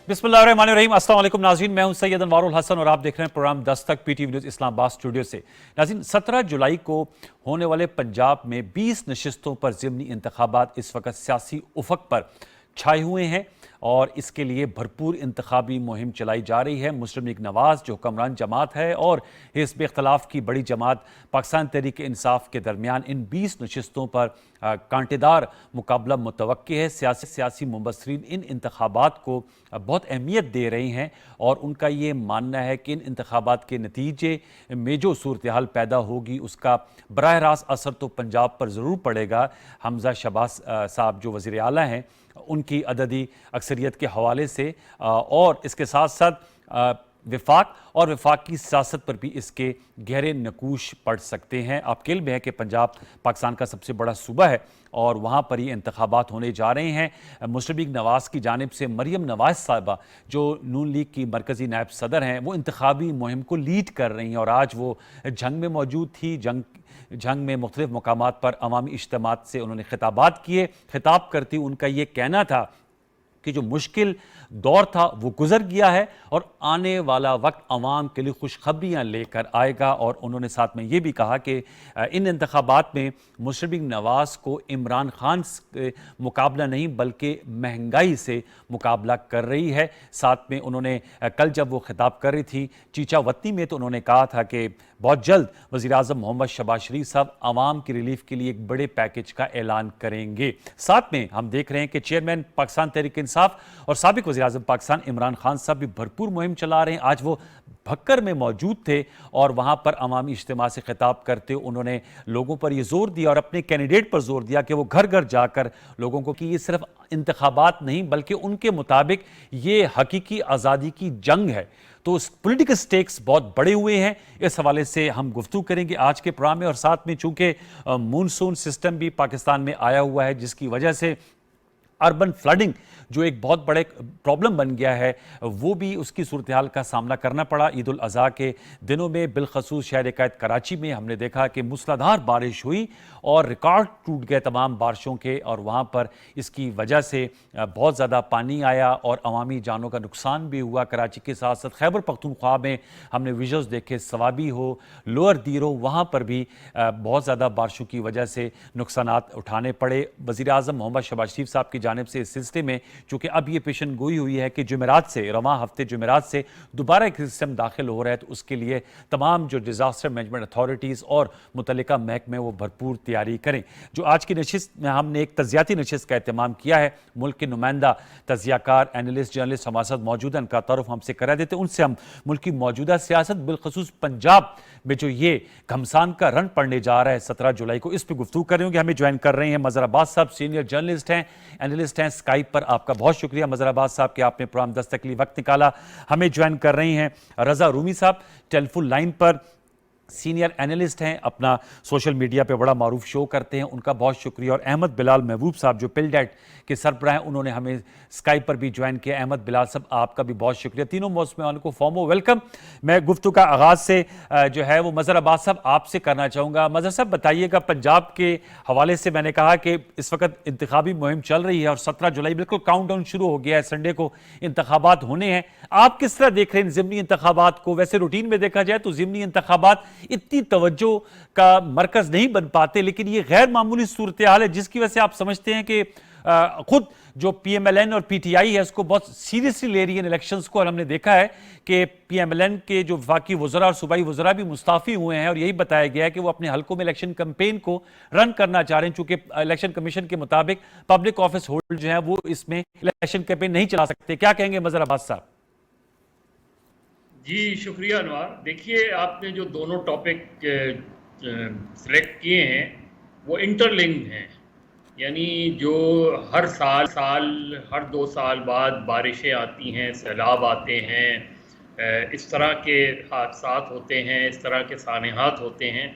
बिस्मिल्लाहिर्रहमानिर्रहीम। अस्सलाम वालेकुम नाज़रीन, मैं हूं सैयद अनवारुल हसन और आप देख रहे हैं programme Dastak PTV news Islamabad studio से। नाज़रीन, 17 जुलाई को होने वाले पंजाब में 20 नशिस्तों पर ज़िमनी इंतखाबात इस वक्त सियासी उफक पर छाए हुए हैं और इसके लिए भरपूर इंतखाबी मुहिम चलाई जा रही है। मुस्लिम लीग नवाज जो हुक्मरान जमात है और हिज़्ब इख्तलाफ की बड़ी जमात पाकिस्तान तहरीक इंसाफ के दरमियान इन 20 नशिस्तों पर कांटेदार मुकाबला मुतवक्की है। सियासी मुबस्सरीन इन इंतखाबात को बहुत अहमियत दे रही हैं और उनका ये मानना है कि इन इंतखाबात के नतीजे में जो सूरत हाल पैदा होगी उसका बराह रास्त असर तो पंजाब पर ज़रूर पड़ेगा। हमजा शहबाज साहब जो वज़ीर आला हैं उनकी अददी अक्सरियत के हवाले से और इसके साथ साथ विफाक और विफाक की सियासत पर भी इसके गहरे नकूश पड़ सकते हैं। आपके इल्म है कि पंजाब पाकिस्तान का सबसे बड़ा सूबा है और वहाँ पर ये इंतखाबात होने जा रहे हैं। मुस्लिम लीग नवाज़ की जानिब से मरियम नवाज़ साहिबा जो नून लीग की मरकज़ी नायब सदर हैं वो इंतखाबी मुहिम को लीड कर रही हैं और आज वो जंग में मौजूद थी। जंग में मुख्तलिफ मकामात पर अवामी इज्तिमात से उन्होंने खिताबात किए। खिताब करती उनका ये कहना था कि जो मुश्किल दौर था वो गुजर गया है और आने वाला वक्त अवाम के लिए खुशखबरियाँ लेकर आएगा। और उन्होंने साथ में ये भी कहा कि इन इंतखाबात में मुस्लिम लीग नवाज़ को इमरान खान से मुकाबला नहीं बल्कि महंगाई से मुकाबला कर रही है। साथ में उन्होंने कल जब वो खिताब कर रही थी चीचा वतनी में तो उन्होंने कहा था कि बहुत जल्द वज़ीर आज़म मोहम्मद शहबाज शरीफ साहब आवाम की रिलीफ के लिए एक बड़े पैकेज का ऐलान करेंगे। साथ में हम देख रहे हैं कि चेयरमैन पाकिस्तान तहरीक इंसाफ और साबिक वज़ीर आज़म पाकिस्तान इमरान खान साहब भी भरपूर मुहिम चला रहे हैं। आज वो भक्कर में मौजूद थे और वहाँ पर अवामी इज्तिमा से खिताब करते उन्होंने लोगों पर ये जोर दिया और अपने कैंडिडेट पर जोर दिया कि वो घर घर जाकर लोगों को कि ये सिर्फ इंतखाबात नहीं बल्कि उनके मुताबिक ये हकीकी आज़ादी की जंग है। तो पॉलिटिकल स्टेक्स बहुत बड़े हुए हैं। इस हवाले से हम गुफ्तगू करेंगे आज के प्रोग्राम में और साथ में चूंकि मानसून सिस्टम भी पाकिस्तान में आया हुआ है जिसकी वजह से अर्बन फ्लडिंग जो एक बहुत बड़े प्रॉब्लम बन गया है वो भी उसकी सूरत हाल का सामना करना पड़ा। ईद उल अज़हा के दिनों में बिलखसूस शहर कैद कराची में हमने देखा कि मूसलाधार बारिश हुई और रिकॉर्ड टूट गए तमाम बारिशों के और वहाँ पर इसकी वजह से बहुत ज़्यादा पानी आया और अवामी जानों का नुकसान भी हुआ। कराची के साथ साथ खैबर पख्तूनख्वा में हमने विजुअल्स देखे, सवाबी हो, लोअर दीरो, वहाँ पर भी बहुत ज़्यादा बारिशों की वजह से नुकसानात उठाने पड़े। वज़ीर आज़म मोहम्मद शहबाज शरीफ साहब की जानिब से इस सिलसिले में चूँकि अब ये पेशन गोई हुई है कि जुमेरात से रवां हफ्ते जुमेरात से दोबारा एक सिस्टम दाखिल हो रहा है तो उसके लिए तमाम जो डिज़ास्टर मैनेजमेंट अथॉरिटीज़ और मुतल्लिका महकमे वो भरपूर तैयारी करें। जो आज की नशिस्त में हमने एक तजियाती नशिस्त का एहतमाम किया है। मुल्क के नुमाइंदा तजियाकार, एनालिस्ट, जर्नलिस्ट हमारे साथ मौजूद हैं, उनका तारुफ हमसे करा देते हैं। उनसे हम मुल्क की मौजूदा सियासत बिलखसूस पंजाब में जो ये घमसान का रन पड़ने जा रहा है 17 जुलाई को, इस पर गुफ्तगू कर रहे होंगे। हमें ज्वाइन कर रहे हैं मज़हर अब्बास साहब, सीनियर जर्नलिस्ट हैं, एनालिस्ट हैं। स्काइप पर आपका बहुत शुक्रिया मज़हर अब्बास साहब कि आपने प्रोग्राम दस्तक के लिए वक्त निकाला। हमें ज्वाइन कर रही हैं रज़ा रूमी साहब, टेलीफोन लाइन पर सीनियर एनालिस्ट हैं, अपना सोशल मीडिया पे बड़ा मारूफ शो करते हैं, उनका बहुत शुक्रिया। और अहमद बिलाल महबूब साहब जो पिलडेट के सरबराह हैं उन्होंने हमें स्काइप पर भी ज्वाइन किया। अहमद बिलाल साहब आपका भी बहुत शुक्रिया। तीनों मौसम को फॉर्मो वेलकम। मैं गुफ्तगू का आगाज़ से जो है वो मज़हर अब्बास साहब आपसे करना चाहूँगा। मज़हर साहब बताइएगा, पंजाब के हवाले से मैंने कहा कि इस वक्त इंतखाबी मुहिम चल रही है और 17 जुलाई बिल्कुल काउंटडाउन शुरू हो गया है, संडे को इंतखाबात होने हैं। आप किस तरह देख रहे हैं ज़िमनी इंतखाबात को? वैसे रूटीन में देखा जाए तो ज़िमनी इंतखाबात इतनी तवज्जो का मरकज नहीं बन पाते, लेकिन ये गैर मामूली सूरत हाल है जिसकी वजह से आप समझते हैं कि खुद जो पीएमएलएन और पीटीआई है उसको बहुत सीरियसली ले रही है इलेक्शंस को। और हमने देखा है कि पीएमएलएन के जो वफाकी वज़रा और सूबाई वज़रा भी मुस्ताफ़ी हुए हैं और यही बताया गया है कि वो अपने हलकों में इलेक्शन कैंपेन को रन करना चाह रहे हैं। चूंकि इलेक्शन कमीशन के मुताबिक पब्लिक ऑफिस होल्डर जो है वो इसमें इलेक्शन कैंपेन नहीं चला सकते। क्या कहेंगे मज़हर अब्बास साहब? जी शुक्रिया अनवार। देखिए, आपने जो दोनों टॉपिक सेलेक्ट किए हैं वो इंटरलिंक्ड हैं, यानी जो हर साल हर 2 साल बाद बारिशें आती हैं, सैलाब आते हैं, इस तरह के हादसात होते हैं, इस तरह के सानेहात होते हैं,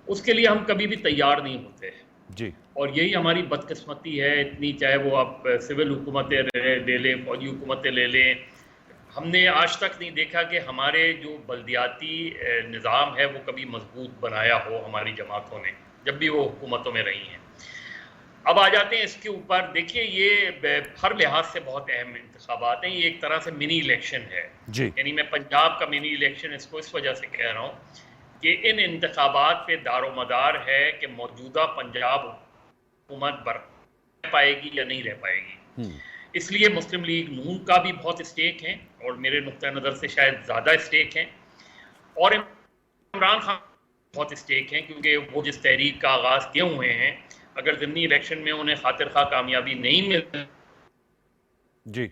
उसके लिए हम कभी भी तैयार नहीं होते जी। और यही हमारी बदकिस्मती है इतनी। चाहे वो आप सिविल हुकूमतें ले लें, फौजी हुकूमतें ले लें, हमने आज तक नहीं देखा कि हमारे जो बल्दियाती निज़ाम है वो कभी मजबूत बनाया हो हमारी जमातों ने, जब भी वो हुकूमतों में रही हैं। अब आ जाते हैं इसके ऊपर। देखिए, ये हर लिहाज से बहुत अहम इंतखाबात हैं। ये एक तरह से मिनी इलेक्शन है। जी। यानी मैं पंजाब का मिनी इलेक्शन इसको इस वजह से कह रहा हूँ कि इन इंतखाबात पे दारोमदार है कि मौजूदा पंजाब हुकूमत बर पाएगी या नहीं रह पाएगी। इसलिए मुस्लिम लीग नून का भी बहुत स्टेक है, और मेरे नुक्ता नज़र से शायद ज़्यादा स्टेक हैं, और इमरान खान बहुत स्टेक हैं, क्योंकि वो जिस तहरीक का आगाज़ किए हुए हैं, अगर ज़िमनी इलेक्शन में उन्हें खातिर खा कामयाबी नहीं मिलती जी।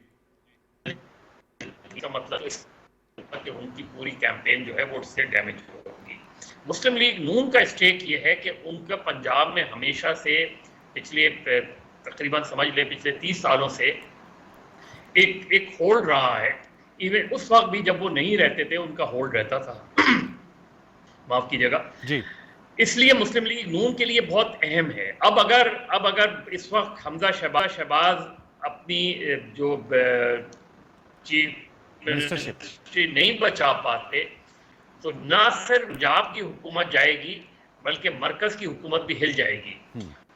का मतलब इस कि उनकी पूरी कैंपेन जो है वो उससे डैमेज होगी। मुस्लिम लीग नून का स्टेक ये है कि उनका पंजाब में हमेशा से पिछले तकरीबन समझ ले पिछले 30 सालों से एक होल्ड रहा है। इवन उस वक्त भी जब वो नहीं रहते थे उनका होल्ड रहता था माफ कीजिएगा जी। इसलिए मुस्लिम लीग नून के लिए बहुत अहम है। अब अगर इस वक्त हमजा शहबाज अपनी जो चीफ मिनिस्टरशिप मिनिस्ट्री नहीं बचा पाते तो ना सिर्फ पंजाब की हुकूमत जाएगी बल्कि मरकज की हुकूमत भी हिल जाएगी।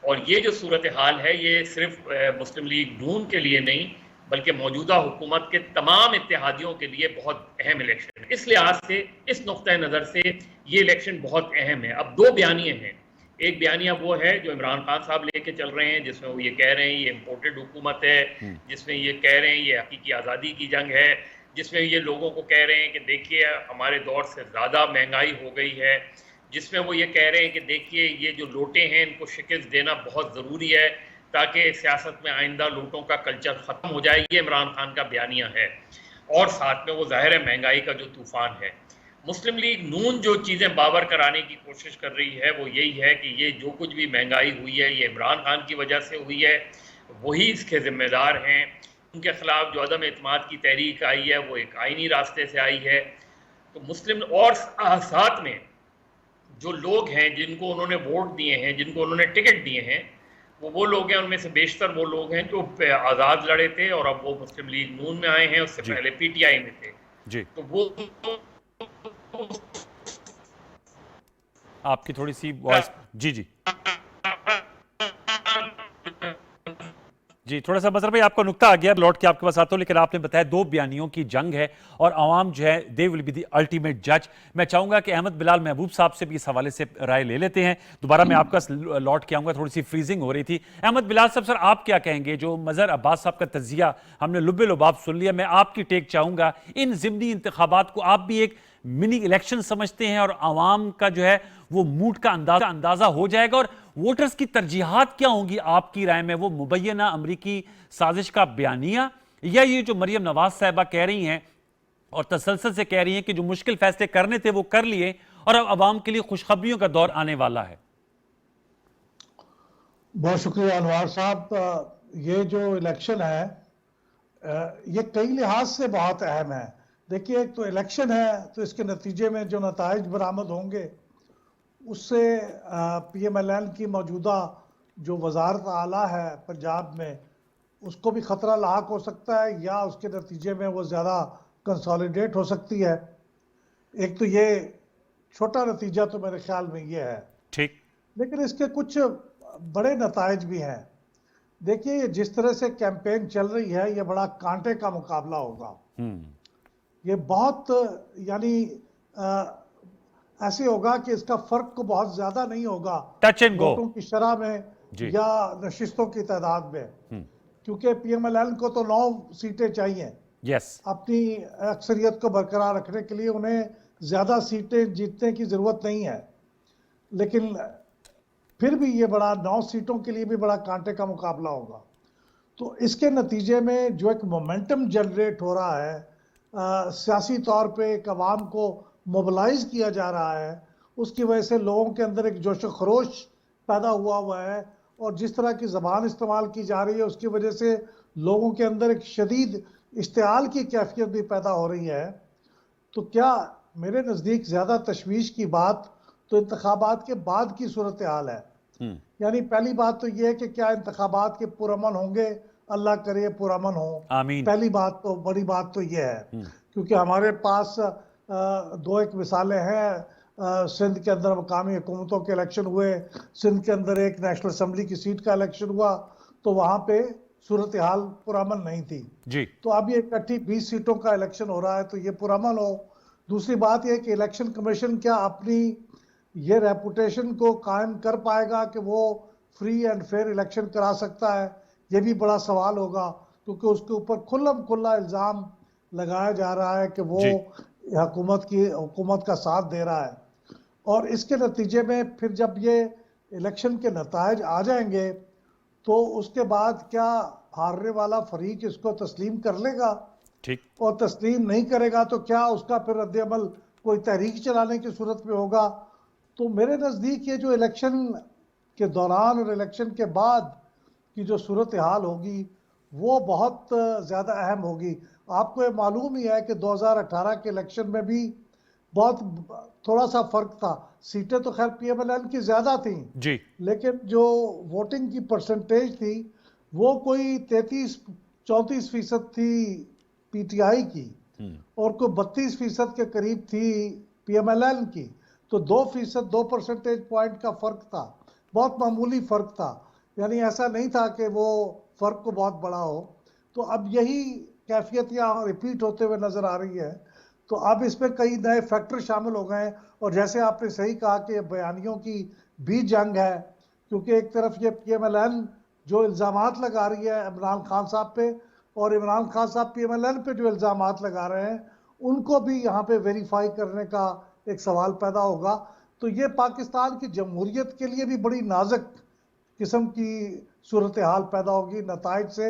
और ये जो सूरत हाल है ये सिर्फ मुस्लिम लीग नून के लिए नहीं बल्कि मौजूदा हुकूमत के तमाम इत्तेहादियों के लिए बहुत अहम इलेक्शन है। इस लिहाज से, इस नुक्ता नज़र से ये इलेक्शन बहुत अहम है। अब दो बयानियाँ हैं। एक बयानिया वो है जो इमरान खान साहब लेके चल रहे हैं, जिसमें वो ये कह रहे हैं ये इम्पोर्टेड हुकूमत है, जिसमें ये कह रहे हैं ये हकीकी आज़ादी की जंग है, जिसमें ये लोगों को कह रहे हैं कि देखिए हमारे दौर से ज़्यादा महंगाई हो गई है, जिसमें वो ये कह रहे हैं कि देखिए ये जो लोटे हैं इनको शिकस्त देना बहुत ज़रूरी है ताकि सियासत में आइंदा लूटों का कल्चर ख़त्म हो जाए। ये इमरान खान का बयानिया है। और साथ में वो ज़ाहिर है महंगाई का जो तूफ़ान है। मुस्लिम लीग नून जो चीज़ें बावर कराने की कोशिश कर रही है वो यही है कि ये जो कुछ भी महंगाई हुई है ये इमरान खान की वजह से हुई है, वही इसके ज़िम्मेदार हैं। उनके ख़िलाफ़ जो अदम एतमाद की तहरीक आई है वो एक आइनी रास्ते से आई है। तो मुस्लिम और साथ में जो लोग हैं जिनको उन्होंने वोट दिए हैं, जिनको उन्होंने टिकट दिए हैं, वो लोग हैं, उनमें से बेशतर वो लोग हैं जो आज़ाद लड़े थे और अब वो मुस्लिम लीग नून में आए हैं, उससे पहले पीटीआई में थे। जी। तो वो आपकी थोड़ी सी वॉइस जी जी जी थोड़ा सा बजर भाई आपका नुक्ता आ गया, लौट के आपके पास आता हूं, लेकिन आपने बताया दो बयानियों की जंग है और आवाम जो है they will be the ultimate जज। मैं चाहूंगा कि अहमद बिलाल महबूब साहब से भी इस हवाले से राय ले लेते हैं। दोबारा मैं आपका लौट के आऊंगा, थोड़ी सी फ्रीजिंग हो रही थी। अहमद बिलाल साहब, सर आप क्या कहेंगे? जो मजहर अब्बास साहब का तजिया हमने लुब्बे लुबाब सुन लिया, मैं आपकी टेक चाहूंगा। इन ज़िमनी इंतखाबात को आप भी एक मिनी इलेक्शन समझते हैं और आवाम का जो है वो मूड का अंदाजा हो जाएगा, और वोटर्स की तरजीहात क्या होंगी आपकी राय में? वो मुबैना अमरीकी साजिश का बयानिया, या ये जो मरियम नवाज साहिबा कह रही हैं और तसलसल से कह रही हैं कि जो मुश्किल फैसले करने थे वो कर लिए और अब आवाम के लिए खुशखबरियों का दौर आने वाला है? बहुत शुक्रिया अनवार साहब। ये जो इलेक्शन है ये कई लिहाज से बहुत अहम है। देखिए, एक तो इलेक्शन है तो इसके नतीजे में जो नताइज बरामद होंगे उससे PMLN की मौजूदा जो वजारत आला है पंजाब में उसको भी ख़तरा लाक हो सकता है, या उसके नतीजे में वो ज़्यादा कंसोलिडेट हो सकती है। एक तो ये छोटा नतीजा तो मेरे ख्याल में ये है, ठीक, लेकिन इसके कुछ बड़े नताइज भी हैं। देखिए, ये जिस तरह से कैंपेन चल रही है ये बड़ा कांटे का मुकाबला होगा। ये बहुत यानी ऐसे होगा कि इसका फर्क को बहुत ज्यादा नहीं होगा टच एंड गो वोटों की शरह में या नशिस्तों की तादाद में, क्योंकि PMLN को तो 9 सीटें चाहिए। अपनी अक्सरियत को बरकरार रखने के लिए उन्हें ज्यादा सीटें जीतने की जरूरत नहीं है, लेकिन फिर भी ये बड़ा 9 सीटों के लिए भी बड़ा कांटे का मुकाबला होगा। तो इसके नतीजे में जो एक मोमेंटम जनरेट हो रहा है, सियासी तौर पे एक अवाम को मोबिलाइज किया जा रहा है, उसकी वजह से लोगों के अंदर एक जोश खरोश पैदा हुआ है, और जिस तरह की ज़बान इस्तेमाल की जा रही है उसकी वजह से लोगों के अंदर एक शदीद इश्तिआल की कैफियत भी पैदा हो रही है। तो क्या मेरे नज़दीक ज़्यादा तशवीश की बात तो इंतखाबात के बाद की सूरत हाल है। यानी पहली बात तो यह है कि क्या इंतखाबात के पुरअमन होंगे, अल्लाह करे पुरअमन हो, पहली बात तो बड़ी बात तो यह है, क्योंकि हमारे पास दो एक मिसालें हैं सिंध के अंदर मकामी हुकूमतों के इलेक्शन हुए, सिंध के अंदर एक नेशनल असम्बली की सीट का इलेक्शन हुआ, तो वहाँ पे सूरत हाल पुरअमन नहीं थी जी। तो अब ये इकट्ठी 20 सीटों का इलेक्शन हो रहा है तो ये पुरअमन हो। दूसरी बात यह कि इलेक्शन कमीशन क्या अपनी ये रेपुटेशन को कायम कर पाएगा कि वो फ्री एंड फेयर इलेक्शन करा सकता है, ये भी बड़ा सवाल होगा, क्योंकि उसके ऊपर खुल्लम खुल्ला इल्ज़ाम लगाया जा रहा है कि वो हुकूमत का साथ दे रहा है। और इसके नतीजे में फिर जब ये इलेक्शन के नतायज आ जाएंगे तो उसके बाद क्या हारने वाला फरीक इसको तस्लीम कर लेगा? ठीक। और तस्लीम नहीं करेगा तो क्या उसका फिर रद्द-ए-अमल कोई तहरीक चलाने की सूरत में होगा? तो मेरे नज़दीक ये जो इलेक्शन के दौरान और इलेक्शन के बाद की जो सूरत हाल होगी वो बहुत ज़्यादा अहम होगी। आपको ये मालूम ही है कि 2018 के इलेक्शन में भी बहुत थोड़ा सा फर्क था, सीटें तो खैर PMLN की ज़्यादा थी जी, लेकिन जो वोटिंग की परसेंटेज थी वो कोई 33-34% थी PTI की और कोई 32% के करीब थी PMLN की, तो 2%, 2 परसेंटेज पॉइंट का फर्क था, बहुत मामूली फर्क था, यानी ऐसा नहीं था कि वो फर्क को बहुत बड़ा हो। तो अब यही कैफियत यहाँ रिपीट होते हुए नजर आ रही है। तो अब इसमें कई नए फैक्टर शामिल हो गए और जैसे आपने सही कहा कि बयानियों की भी जंग है, क्योंकि एक तरफ ये PMLN जो इल्ज़ामात लगा रही है इमरान खान साहब पे और इमरान खान साहब PMLN पे जो इल्ज़ामात लगा रहे हैं उनको भी यहाँ पे वेरीफाई करने का एक सवाल पैदा होगा। तो ये पाकिस्तान की जमहूरियत के लिए भी बड़ी नाजुक किस्म की सूरत हाल पैदा होगी नताइज से।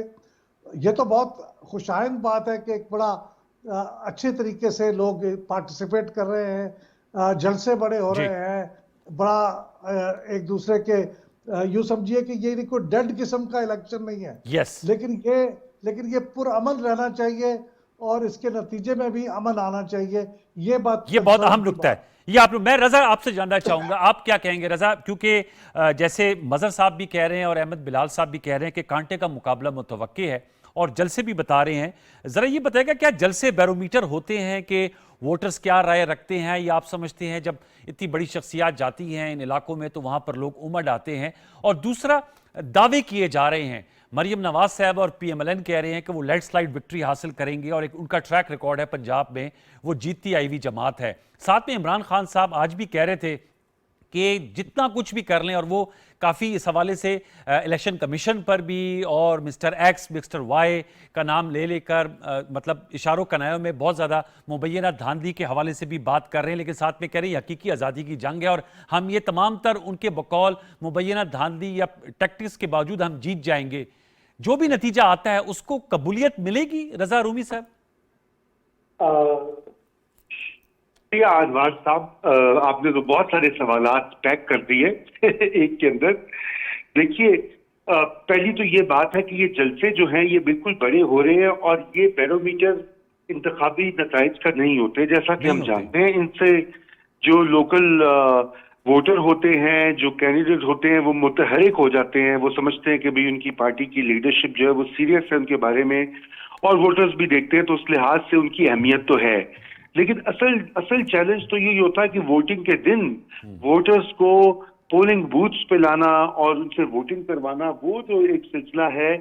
ये तो बहुत खुशाइंद बात है कि एक बड़ा अच्छे तरीके से लोग पार्टिसिपेट कर रहे हैं, जलसे बड़े हो रहे हैं, बड़ा एक दूसरे के यूँ समझिए कि ये कोई डेड किस्म का इलेक्शन नहीं है। यस। लेकिन ये पुरअमन रहना चाहिए और इसके नतीजे में भी अमन आना चाहिए। ये बहुत अहम नुक्ता है। ये आप, मैं रजा आपसे जानना चाहूंगा, आप क्या कहेंगे रजा, क्योंकि जैसे मजहर साहब भी कह रहे हैं और अहमद बिलाल साहब भी कह रहे हैं कि कांटे का मुकाबला मुतवक्की है और जलसे भी बता रहे हैं। जरा ये बताएगा क्या जलसे बैरोमीटर होते हैं कि वोटर्स क्या राय रखते हैं, या आप समझते हैं जब इतनी बड़ी शख्सियात जाती हैं इन इलाकों में तो वहां पर लोग उमड़ आते हैं? और दूसरा, दावे किए जा रहे हैं, मरियम नवाज साहब और PMLN कह रहे हैं कि वो लैंडस्लाइड विक्ट्री हासिल करेंगे और एक उनका ट्रैक रिकॉर्ड है पंजाब में, वो जीतती आई हुई जमात है। साथ में इमरान खान साहब आज भी कह रहे थे कि जितना कुछ भी कर लें, और वो काफ़ी इस हवाले से इलेक्शन कमीशन पर भी और मिस्टर X मिस्टर Y का नाम ले लेकर मतलब इशारों कनायों में बहुत ज़्यादा मुबैना धांधली के हवाले से भी बात कर रहे हैं, लेकिन साथ में कह रहे हैं हकीकी आज़ादी की जंग है और हम ये तमाम तर उनके बकौल मुबैना धांधली या टैक्टिक्स के बावजूद हम जीत जाएंगे। जो भी नतीजा आता है उसको कबूलियत मिलेगी रजा रूमी साहब? अनवार साहब, आपने तो बहुत सारे सवालात पैक कर दिए एक के अंदर। देखिए, पहली तो ये बात है कि ये जलसे जो हैं ये बिल्कुल बड़े हो रहे हैं और ये बैरोमीटर इंतखाबी नताइज का नहीं होते, जैसा कि हम जानते हैं। इनसे जो लोकल वोटर होते हैं, जो कैंडिडेट होते हैं, वो मुतहरिक हो जाते हैं, वो समझते हैं कि भाई उनकी पार्टी की लीडरशिप जो है वो सीरियस है उनके बारे में, और वोटर्स भी देखते हैं, तो उस लिहाज से उनकी अहमियत तो है। लेकिन असल चैलेंज तो यही होता है कि वोटिंग के दिन वोटर्स को पोलिंग बूथ्स पे लाना और उनसे वोटिंग करवाना, वो जो एक सिलसिला है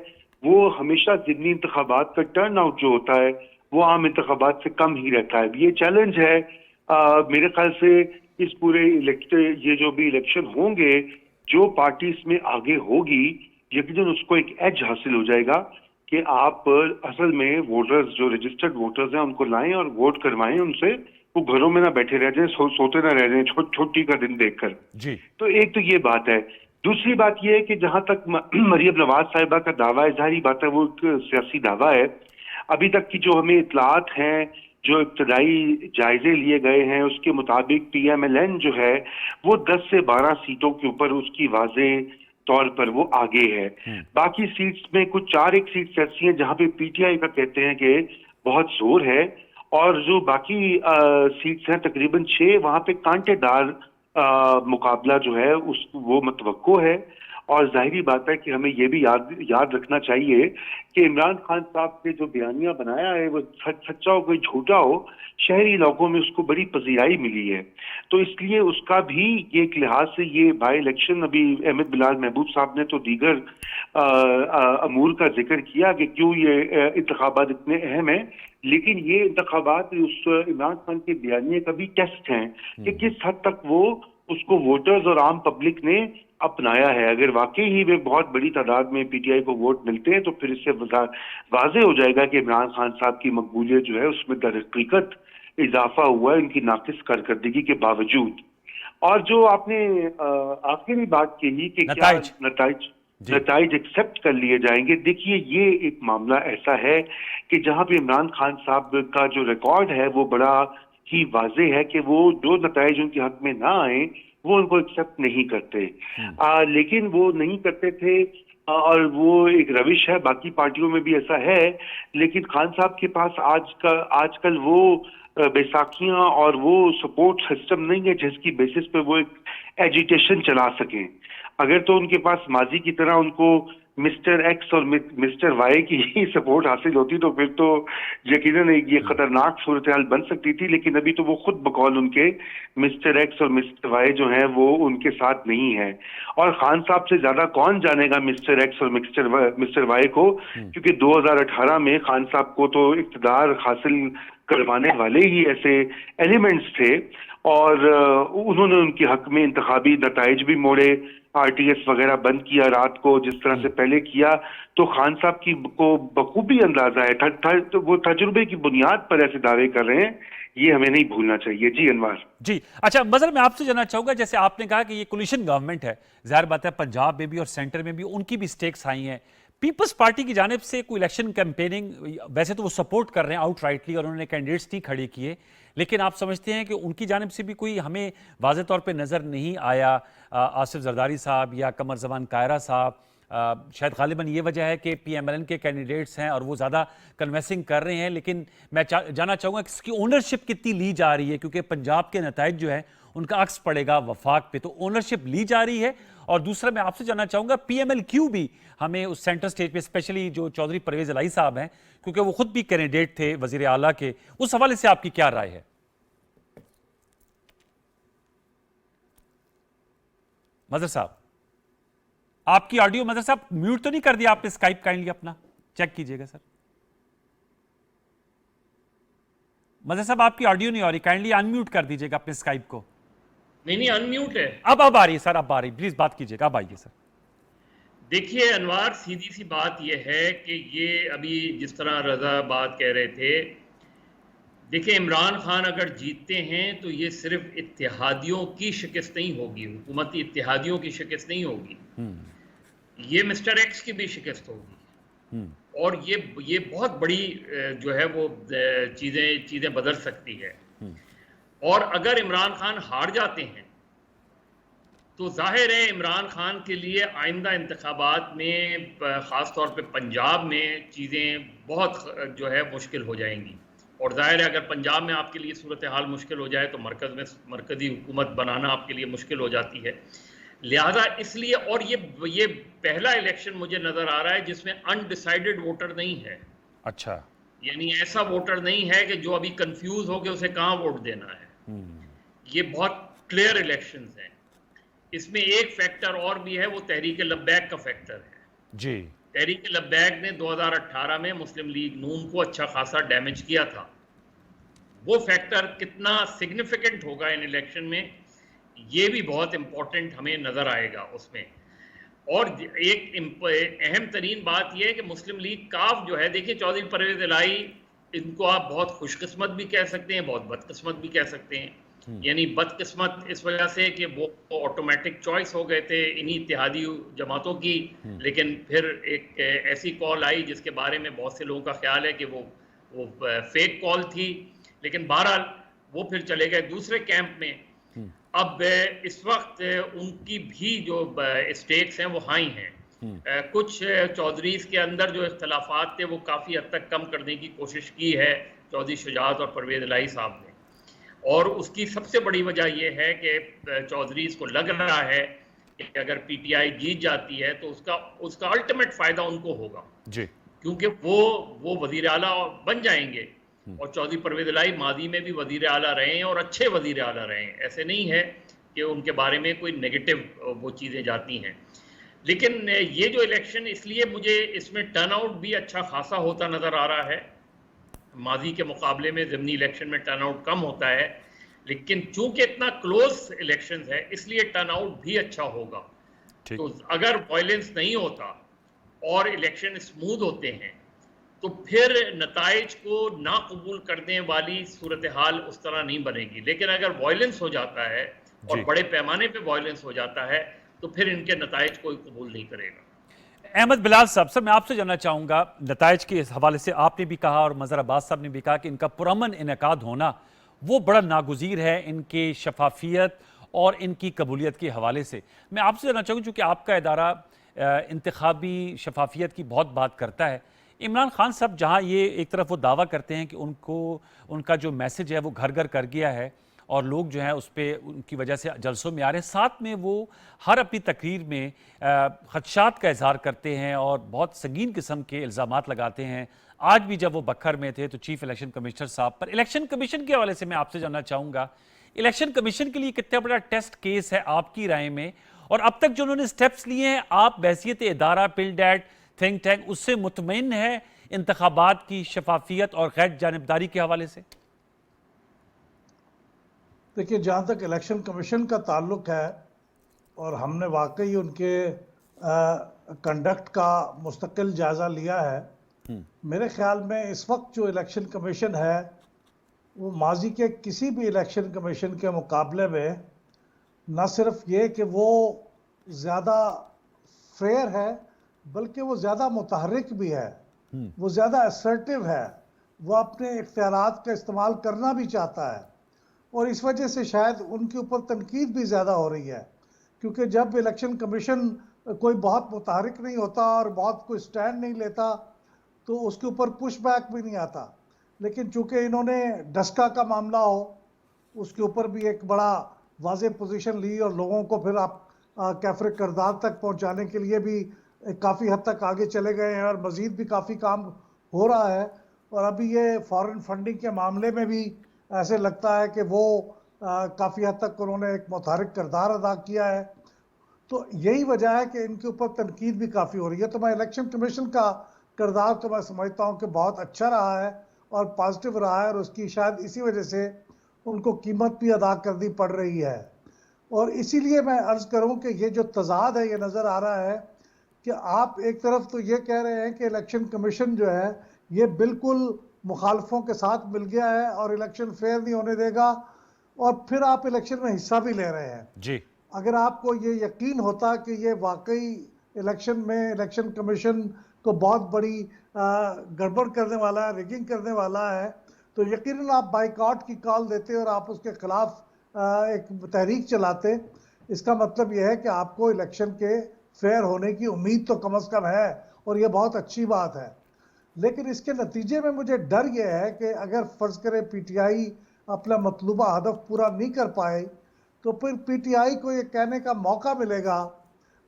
वो हमेशा ज़िमनी इंतखाबात का टर्न आउट जो होता है वो आम इंतखाबात से कम ही रहता है। ये चैलेंज है मेरे ख्याल से इस पूरे ये जो भी इलेक्शन होंगे, जो पार्टी इसमें आगे होगी यकीनन उसको एक एज हासिल हो जाएगा कि आप असल में वोटर्स जो रजिस्टर्ड वोटर्स हैं उनको लाएं और वोट करवाएं उनसे, वो घरों में ना बैठे रह जाएं, सोते ना रह जाएं छुट्टी का दिन देखकर जी। तो एक तो ये बात है। दूसरी बात ये है कि जहां तक मरियम नवाज साहिबा का दावा है, जाहिर बात है वो एक सियासी दावा है। अभी तक की जो हमें इतलात हैं, जो इब्तदाई जायजे लिए गए हैं, उसके मुताबिक PMLN जो है वो 10 से 12 सीटों के ऊपर उसकी वाज़ेह तौर पर वो आगे है। बाकी सीट्स में कुछ 4 सीट्स ऐसी हैं जहां पे PTI का कहते हैं कि बहुत जोर है, और जो बाकी सीट्स हैं तकरीबन 6, वहां पे कांटेदार मुकाबला जो है वो मुतवक्को है। और जाहिर बात है कि हमें ये भी याद रखना चाहिए कि इमरान खान साहब ने जो बयानिया बनाया है वो सच्चा हो कोई झूठा हो, शहरी इलाकों में उसको बड़ी पजीराई मिली है। तो इसलिए उसका भी ये एक लिहाज से ये बाई इलेक्शन, अभी अहमद बिलाल महबूब साहब ने तो दीगर अमूर का जिक्र किया कि क्यों ये इंतखाबात इतने अहम हैं, लेकिन ये इंतखाबात उस इमरान खान के बयानिए का भी टेस्ट हैं कि किस हद तक वो उसको वोटर्स और आम पब्लिक ने अपनाया है। अगर वाकई ही वे बहुत बड़ी तादाद में पीटीआई को वोट मिलते हैं तो फिर इससे वाज़ेह हो जाएगा कि इमरान खान साहब की मकबूलियत जो है उसमें दर हकीकत इजाफा हुआ है इनकी नाकिस कारकर्दगी के बावजूद। और जो आपने आखिरी बात कही कि क्या नताइज एक्सेप्ट कर लिए जाएंगे, देखिए ये एक मामला ऐसा है कि जहां पे इमरान खान साहब का जो रिकॉर्ड है वो बड़ा ही वाज़ेह है कि वो जो नताइज उनके हक में ना आए वो उनको एक्सेप्ट नहीं करते। लेकिन वो नहीं करते थे और वो एक रविश है, बाकी पार्टियों में भी ऐसा है, लेकिन खान साहब के पास आजकल वो बैसाखियां और वो सपोर्ट सिस्टम नहीं है जिसकी बेसिस पे वो एक एजिटेशन चला सकें। अगर तो उनके पास माजी की तरह उनको मिस्टर एक्स और मिस्टर वाई की ही सपोर्ट हासिल होती तो फिर तो यकीनन ये खतरनाक सूरत हाल बन सकती थी, लेकिन अभी तो वो खुद बकौल उनके मिस्टर एक्स और मिस्टर वाई जो हैं वो उनके साथ नहीं है। और खान साहब से ज्यादा कौन जानेगा मिस्टर एक्स और मिस्टर वाई को, क्योंकि 2018 में खान साहब को तो इक़्तिदार हासिल करवाने वाले ही ऐसे एलिमेंट्स थे और उन्होंने उनके हक में इंतखाबी नताइज भी मोड़े, आरटीएस वगैरह बंद किया रात को जिस तरह से पहले किया। तो खान साहब की को बखूबी अंदाजा है, तो वो तजुर्बे की बुनियाद पर ऐसे दावे कर रहे हैं, ये हमें नहीं भूलना चाहिए। जी अनवर जी, अच्छा मजहर मैं आपसे जानना चाहूंगा, जैसे आपने कहा कि ये कोलिशन गवर्नमेंट है, जाहिर बात है पंजाब में भी और सेंटर में भी उनकी भी स्टेक्स आई हैं। पीपल्स पार्टी की जानिब से कोई इलेक्शन कैंपेनिंग, वैसे तो वो सपोर्ट कर रहे हैं आउटराइटली और उन्होंने कैंडिडेट्स नहीं खड़े किए, लेकिन आप समझते हैं कि उनकी जानिब से भी कोई हमें वाज़ेह तौर पे नज़र नहीं आया, आसिफ जरदारी साहब या कमर जमान कायरा साहब, शायद गालिबन ये वजह है कि पीएमएलएन के कैंडिडेट्स हैं और वो ज़्यादा कन्विंसिंग कर रहे हैं, लेकिन मैं जानना चाहूँगा कि इसकी ओनरशिप कितनी ली जा रही है, क्योंकि पंजाब के नताइज जो है उनका अक्स पड़ेगा वफाक पे, तो ओनरशिप ली जा रही है। और दूसरा मैं आपसे जानना चाहूँगा पीएमएलक्यू भी हमें उस सेंटर स्टेज पे, स्पेशली जो चौधरी परवेज इलाही साहब हैं, क्योंकि वो खुद भी कैंडिडेट थे वजीर आला के, उस हवाले से आपकी क्या राय है? मजहर साहब आपकी ऑडियो, मजहर साहब म्यूट तो नहीं कर दिया आपने स्काइप, काइंडली अपना चेक कीजिएगा सर। मजहर साहब आपकी ऑडियो नहीं आ रही, काइंडली अनम्यूट कर दीजिएगा अपने स्काइप को। नहीं अनम्यूट है। अब आ रही है सर, अब आ रही, प्लीज बात कीजिएगा, अब आइए सर। देखिए अनवार, सीधी सी बात यह है कि ये अभी जिस तरह रजा बात कह रहे थे, देखिए इमरान खान अगर जीतते हैं तो ये सिर्फ इत्तेहादियों की शिकस्त नहीं होगी, हुकूमती इत्तेहादियों की शिकस्त नहीं होगी, ये मिस्टर एक्स की भी शिकस्त होगी और ये बहुत बड़ी जो है वो चीज़ें बदल सकती है। और अगर इमरान खान हार जाते हैं तो जाहिर है इमरान खान के लिए आइंदा इंतखाबात में ख़ास तौर पे पंजाब में चीज़ें बहुत जो है मुश्किल हो जाएंगी। और जाहिर है अगर पंजाब में आपके लिए सूरत हाल मुश्किल हो जाए तो मरकज़ी हुकूमत बनाना आपके लिए मुश्किल हो जाती है। लिहाजा इसलिए, और ये पहला इलेक्शन मुझे नज़र आ रहा है जिसमें अनडिसाइडेड वोटर नहीं है। अच्छा, यानी ऐसा वोटर नहीं है कि जो अभी कंफ्यूज हो गया उसे कहाँ वोट देना है। ये बहुत क्लियर इलेक्शंस हैं। इसमें एक फैक्टर और भी है, वो तहरीक लब्बैक का फैक्टर है जी। तहरीक लब्बैक ने 2018 में मुस्लिम लीग नून को अच्छा खासा डैमेज किया था। वो फैक्टर कितना सिग्निफिकेंट होगा इन इलेक्शन में, ये भी बहुत इंपॉर्टेंट हमें नजर आएगा उसमें। और एक अहम तरीन बात यह है कि मुस्लिम लीग काफ जो है, देखिए चौधरी परवेज इलाही, इनको आप बहुत खुशकिस्मत भी कह सकते हैं, बहुत बदकिस्मत भी कह सकते हैं। यानी बदकिस्मत इस वजह से कि वो ऑटोमेटिक चॉइस हो गए थे इन्हीं इत्तेहादी जमातों की, लेकिन फिर एक ऐसी कॉल आई जिसके बारे में बहुत से लोगों का ख्याल है कि वो फेक कॉल थी, लेकिन बहरहाल वो फिर चले गए दूसरे कैंप में। अब इस वक्त उनकी भी जो स्टेक्स हैं वो हाई हैं। कुछ चौधरीज के अंदर जो इख्तलाफात थे वो काफ़ी हद तक कम करने की कोशिश की है चौधरी शुजात और परवेज इलाही साहब ने, और उसकी सबसे बड़ी वजह यह है कि चौधरीज को लग रहा है कि अगर पीटीआई जीत जाती है तो उसका अल्टीमेट फायदा उनको होगा जी, क्योंकि वो वजीर आला बन जाएंगे। और चौधरी परवेज इलाही माजी में भी वजीर आला रहे हैं और अच्छे वजीर आला रहे हैं, ऐसे नहीं है कि उनके बारे में कोई नेगेटिव वो चीज़ें जाती हैं। लेकिन ये जो इलेक्शन, इसलिए मुझे इसमें टर्नआउट भी अच्छा खासा होता नज़र आ रहा है। माजी के मुकाबले में ज़िमनी इलेक्शन में टर्नआउट कम होता है, लेकिन चूंकि इतना क्लोज इलेक्शन है इसलिए टर्नआउट भी अच्छा होगा। तो अगर वायलेंस नहीं होता और इलेक्शन स्मूथ होते हैं तो फिर नताइज को ना कबूल करने वाली सूरत हाल उस तरह नहीं बनेगी। लेकिन अगर वायलेंस हो जाता है और बड़े पैमाने पे वायलेंस हो जाता है तो फिर इनके नताइज कोई कबूल नहीं करेगा। अहमद बिलाल साहब, सर मैं आपसे जानना चाहूँगा, नताइज के हवाले से आपने भी कहा और मज़हर अब्बास साहब ने भी कहा कि इनका पुरअमन इनेकाद होना वो बड़ा नागुज़ीर है इनके शफाफियत और इनकी कबूलियत के हवाले से। मैं आपसे जानना चाहूँगा, चूँकि आपका इदारा इंतखाबी शफाफियत की बहुत बात करता है, इमरान खान साहब जहाँ ये एक तरफ वो दावा करते हैं कि उनका जो मैसेज है वो घर घर कर गया है और लोग जो हैं उस पर उनकी वजह से जलसों में आ रहे हैं, साथ में वो हर अपनी तकरीर में खदशात का इजहार करते हैं और बहुत संगीन किस्म के इल्ज़ामात लगाते हैं। आज भी जब वो बखर में थे तो चीफ इलेक्शन कमिश्नर साहब पर, इलेक्शन कमीशन के हवाले से मैं आपसे जानना चाहूँगा, इलेक्शन कमीशन के लिए कितना बड़ा टेस्ट केस है आपकी राय में, और अब तक जो उन्होंने स्टेप्स लिए हैं, आप बहसियत इदारा पिल्डैट थिंक टैंक उससे मुतमईन है इंतखाबात की शफाफियत और गैर जानिबदारी के हवाले से? देखिए, जहाँ तक इलेक्शन कमीशन का ताल्लुक है और हमने वाकई उनके कंडक्ट का मुस्तकिल जायज़ा लिया है, मेरे ख्याल में इस वक्त जो इलेक्शन कमीशन है वो माजी के किसी भी इलेक्शन कमीशन के मुकाबले में न सिर्फ ये कि वो ज़्यादा फेयर है बल्कि वो ज़्यादा मुतहर्रिक भी है, वो ज़्यादा असर्टिव है, वो अपने इख्तियारात का इस्तेमाल करना भी चाहता है। और इस वजह से शायद उनके ऊपर तनकीद भी ज़्यादा हो रही है, क्योंकि जब इलेक्शन कमीशन कोई बहुत मुतहर्रिक नहीं होता और बहुत कोई स्टैंड नहीं लेता तो उसके ऊपर पुश बैक भी नहीं आता। लेकिन चूंकि इन्होंने डस्का का मामला हो उसके ऊपर भी एक बड़ा वाज़े पोजीशन ली और लोगों को फिर आप कैफर किरदार तक पहुंचाने के लिए भी काफ़ी हद तक आगे चले गए हैं और मज़ीद भी काफ़ी काम हो रहा है। और अभी ये फॉरेन फंडिंग के मामले में भी ऐसे लगता है कि वो काफ़ी हद तक उन्होंने एक मुतहर्रिक किरदार अदा किया है। तो यही वजह है कि इनके ऊपर तनकीद भी काफ़ी हो रही है। तो मैं इलेक्शन कमीशन का किरदार तो मैं समझता हूँ कि बहुत अच्छा रहा है और पॉजिटिव रहा है, और उसकी शायद इसी वजह से उनको कीमत भी अदा करनी पड़ रही है। और इसीलिए मैं अर्ज़ करूँ कि ये जो तज़ाद है ये नज़र आ रहा है कि आप एक तरफ तो ये कह रहे हैं कि इलेक्शन कमीशन जो है ये बिल्कुल मुखालफों के साथ मिल गया है और इलेक्शन फेयर नहीं होने देगा, और फिर आप इलेक्शन में हिस्सा भी ले रहे हैं जी। अगर आपको ये यकीन होता कि ये वाकई इलेक्शन में इलेक्शन कमीशन को बहुत बड़ी गड़बड़ करने वाला है, रिगिंग करने वाला है, तो यकीनन आप बाइकआउट की कॉल देते और आप उसके खिलाफ एक तहरीक चलाते। इसका मतलब यह है कि आपको इलेक्शन के फेयर होने की उम्मीद तो कम से कम है और ये बहुत अच्छी बात है। लेकिन इसके नतीजे में मुझे डर यह है कि अगर फ़र्ज़ करें पीटीआई अपना मतलूबा हदफ पूरा नहीं कर पाए तो फिर पीटीआई को ये कहने का मौका मिलेगा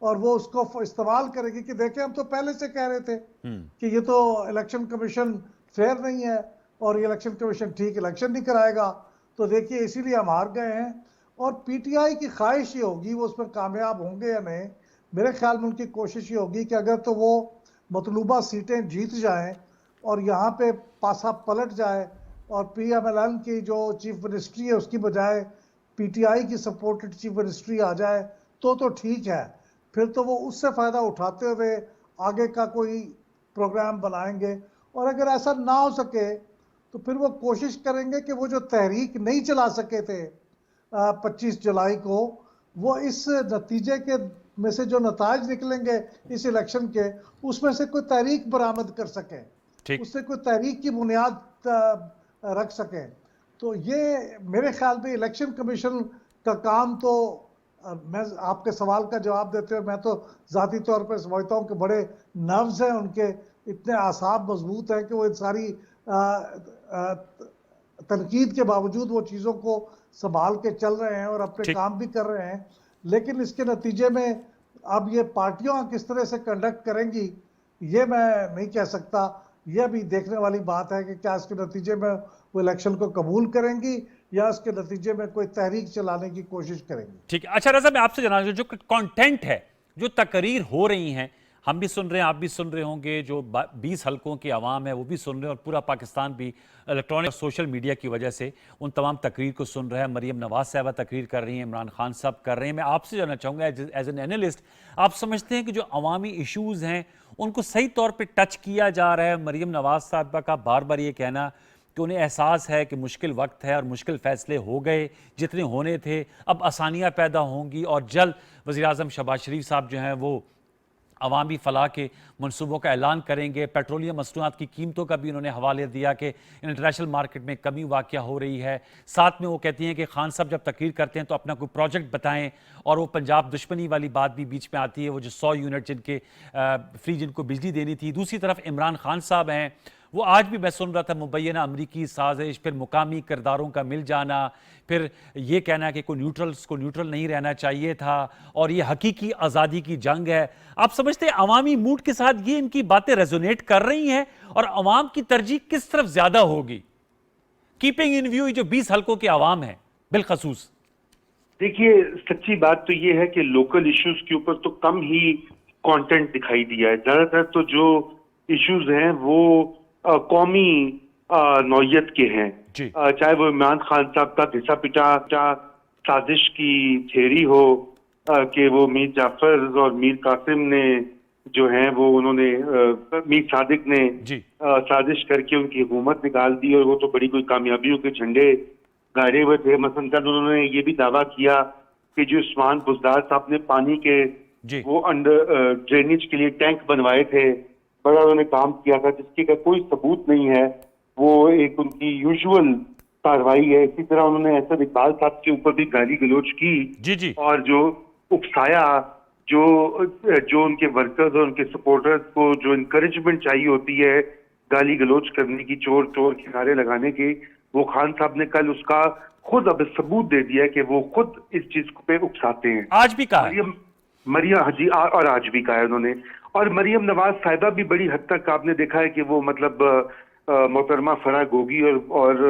और वो उसको इस्तेमाल करेगी कि देखें हम तो पहले से कह रहे थे कि ये तो इलेक्शन कमीशन फेयर नहीं है और ये इलेक्शन कमीशन ठीक इलेक्शन नहीं कराएगा, तो देखिए इसीलिए हम हार गए हैं। और पीटीआई की ख्वाहिश ये होगी, वो उसमें कामयाब होंगे या नहीं, मेरे ख्याल में उनकी कोशिश ये होगी कि अगर तो वो मतलूबा सीटें जीत जाएं और यहाँ पे पासा पलट जाए और पीएमएलएन की जो चीफ मिनिस्ट्री है उसकी बजाय पीटीआई की सपोर्टेड चीफ मिनिस्ट्री आ जाए तो ठीक है, फिर तो वो उससे फ़ायदा उठाते हुए आगे का कोई प्रोग्राम बनाएंगे। और अगर ऐसा ना हो सके तो फिर वो कोशिश करेंगे कि वो जो तहरीक नहीं चला सके थे 25 जुलाई को, वो इस नतीजे के में से जो नताज निकलेंगे इस इलेक्शन के उसमें से कोई तहरीक बरामद कर सकें, उससे कोई तहरीक की बुनियाद रख सकें। तो ये मेरे ख्याल में इलेक्शन कमीशन का काम तो मैं आपके सवाल का जवाब देते हुए मैं तो ज़ाती तौर पर समझता हूँ कि बड़े नर्व्स हैं उनके, इतने आसाब मजबूत हैं कि वो इन सारी तनकीद के बावजूद वो चीज़ों को संभाल के चल रहे हैं और अपने काम भी कर रहे हैं। लेकिन इसके नतीजे में अब ये पार्टियां किस तरह से कंडक्ट करेंगी ये मैं नहीं कह सकता। यह भी देखने वाली बात है कि क्या इसके नतीजे में वो इलेक्शन को कबूल करेंगी या इसके नतीजे में कोई तहरीक चलाने की कोशिश करेंगी। ठीक है। अच्छा रजा, मैं आपसे जानना चाहूँ, जो कंटेंट है, जो तकरीर हो रही हैं, हम भी सुन रहे हैं, आप भी सुन रहे होंगे, जो 20 हलकों की आवाम है वो भी सुन रहे हैं, और पूरा पाकिस्तान भी इलेक्ट्रॉनिक और सोशल मीडिया की वजह से उन तमाम तकरीर को सुन रहा है। मरीम नवाज साहबा तकरीर कर रही हैं, इमरान खान साहब कर रहे हैं। मैं आपसे जानना चाहूँगा एज एन एनालिस्ट, आप समझते हैं कि जो अवामी इशूज़ हैं उनको सही तौर पर टच किया जा रहा है? मरीम नवाज साहबा का बार बार ये कहना कि उन्हें एहसास है कि मुश्किल वक्त है और मुश्किल फैसले हो गए जितने होने थे, अब आसानियाँ पैदा होंगी और जल्द वज़ीर-ए-आज़म शहबाज शरीफ साहब जो हैं वो अवामी फलाह के मनसूबों का ऐलान करेंगे। पेट्रोलियम मसनूआत की कीमतों का भी उन्होंने हवाले दिया कि इंटरनेशनल मार्केट में कमी वाक़या हो रही है। साथ में वो कहती हैं कि खान साहब जब तकरीर करते हैं तो अपना कोई प्रोजेक्ट बताएं, और वो पंजाब दुश्मनी वाली बात भी बीच में आती है, वो जो 100 यूनिट जिनके फ्री जिनको बिजली देनी थी। दूसरी तरफ इमरान खान साहब हैं, वो आज भी मैं सुन रहा था मुबैना अमरीकी साजिश, फिर मुकामी किरदारों का मिल जाना, फिर ये कहना कि कोई न्यूट्रल नहीं रहना चाहिए था, और ये हकीकी आज़ादी की जंग है। आप समझते हैं अवामी मूड के साथ ये इनकी बातें रेजोनेट कर रही हैं, और अवाम की तरजीह किस तरफ ज्यादा होगी, कीपिंग इन व्यू जो 20 हलकों की आवाम है बिलखसूस? देखिए, सच्ची बात तो ये है कि लोकल इश्यूज के ऊपर तो कम ही कंटेंट दिखाई दिया है। ज्यादातर तो जो इश्यूज हैं वो कौमी नौयत के हैं, चाहे वो इमरान खान साहब का घिसा पिटा साजिश की थ्योरी हो कि वो मीर जाफर और मीर कासिम ने जो है वो उन्होंने मीर सादिक ने साजिश करके उनकी हुकूमत निकाल दी, और वो तो बड़ी कोई कामयाबियों के झंडे गाड़े हुए थे। मसलन उन्होंने ये भी दावा किया कि जो उस्मान बुज़दार साहब ने पानी के वो अंडर ड्रेनेज के लिए टैंक बनवाए थे, बड़ा उन्होंने काम किया था, जिसके का कोई सबूत नहीं है, वो एक उनकी यूजुअल कार्रवाई है। इसी तरह उन्होंने असद इकबाल साहब के ऊपर भी गाली गलौज की और जो उकसाया, जो उनके वर्कर्स और उनके सपोर्टर्स को जो इंकरेजमेंट चाहिए होती है गाली गलौज करने की, चोर चोर के नारे लगाने की, वो खान साहब ने कल उसका खुद अब सबूत दे दिया कि वो खुद इस चीज पे उकसाते हैं। आज भी कहा मरियम जी, और आज भी कहा है उन्होंने। और मरियम नवाज साहिबा भी बड़ी हद तक आपने देखा है कि वो मतलब मोहतरमा फराह गोगी और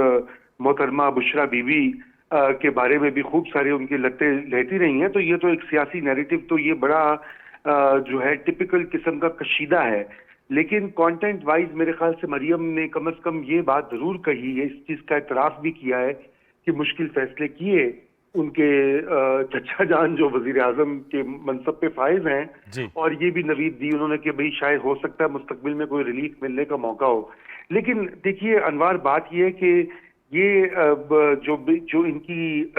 मोहतरमा बुशरा बीवी के बारे में भी खूब सारे उनकी लतें लहती रही हैं। तो ये तो एक सियासी नैरेटिव तो ये बड़ा जो है टिपिकल किस्म का कशीदा है। लेकिन कंटेंट वाइज मेरे ख्याल से मरियम ने कम से कम ये बात जरूर कही है, इस चीज का इतराफ भी किया है कि मुश्किल फैसले किए उनके चचा जान जो वजीर आजम के मनसब पे फाइज हैं, और ये भी नवीद दी उन्होंने कि भाई शायद हो सकता है मुस्तकबिल में कोई रिलीफ मिलने का मौका हो। लेकिन देखिए अनवार, बात ये है कि ये जो इनकी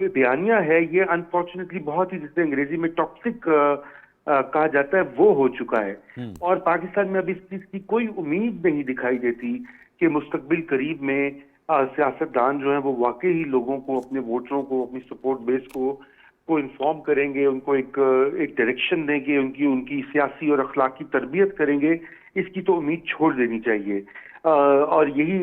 बयानियां है ये अनफॉर्चुनेटली बहुत ही, जिसे अंग्रेजी में टॉक्सिक कहा जाता है, वो हो चुका है। और पाकिस्तान में अब इस चीज की कोई उम्मीद नहीं दिखाई देती कि मुस्तकबिल करीब में सियासतदान जो है वो वाकई ही लोगों को, अपने वोटरों को, अपनी सपोर्ट बेस को इन्फॉर्म करेंगे, उनको एक डायरेक्शन देंगे, उनकी सियासी और अखलाकी तरबियत करेंगे। इसकी तो उम्मीद छोड़ देनी चाहिए। और यही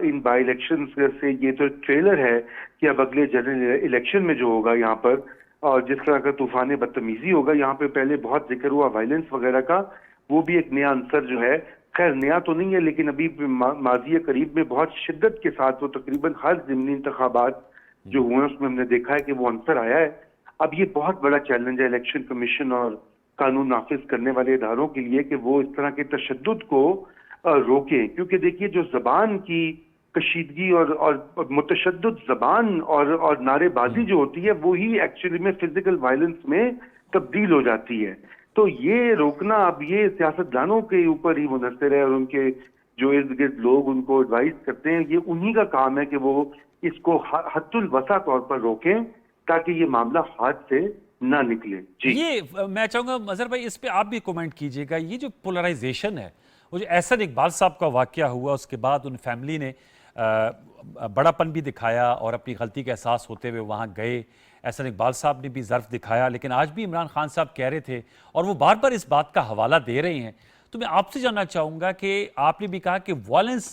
इन बाई इलेक्शन से ये तो ट्रेलर है कि अब अगले जनरल इलेक्शन में जो होगा यहाँ पर, और जिस तरह का तूफान बदतमीजी होगा यहाँ पे, पहले बहुत जिक्र हुआ वायलेंस वगैरह का, वो भी एक नया अंसर जो है, खैर नया तो नहीं है लेकिन अभी माजी करीब में बहुत शिद्दत के साथ वो तकरीबन हर ज़िमनी इंतखाबात जो हुए उसमें हमने देखा है कि वो अंसर आया है। अब ये बहुत बड़ा चैलेंज है इलेक्शन कमीशन और कानून नाफिज करने वाले इदारों के लिए कि वो इस तरह के तशद्दुद को रोकें, क्योंकि देखिए जो जबान की कशीदगी और मुतशद्दिद जबान और नारेबाजी जो होती है वो ही एक्चुअली में फिजिकल वायलेंस में तब्दील हो जाती है। तो ये रोकना अब ये सियासतदानों के ऊपर ही मुनहसर है, और उनके जो इर्द गिर्द लोग उनको एडवाइस करते हैं, ये उन्हीं का काम है कि वो इसको हद्दुल वसा तौर पर रोकें ताकि ये मामला हाथ से ना निकले। जी, ये मैं चाहूंगा मजहर भाई, इस पे आप भी कमेंट कीजिएगा। ये जो पोलराइजेशन है, वो जो एहसन इकबाल साहब का वाकया हुआ उसके बाद उन फैमिली ने बड़ापन भी दिखाया और अपनी गलती का एहसास होते हुए वहाँ गए। एहसन इकबाल साहब ने भी ज़र्फ दिखाया, लेकिन आज भी इमरान खान साहब कह रहे थे और वो बार बार इस बात का हवाला दे रहे हैं। तो मैं आपसे जानना चाहूँगा कि आपने भी कहा कि वायलेंस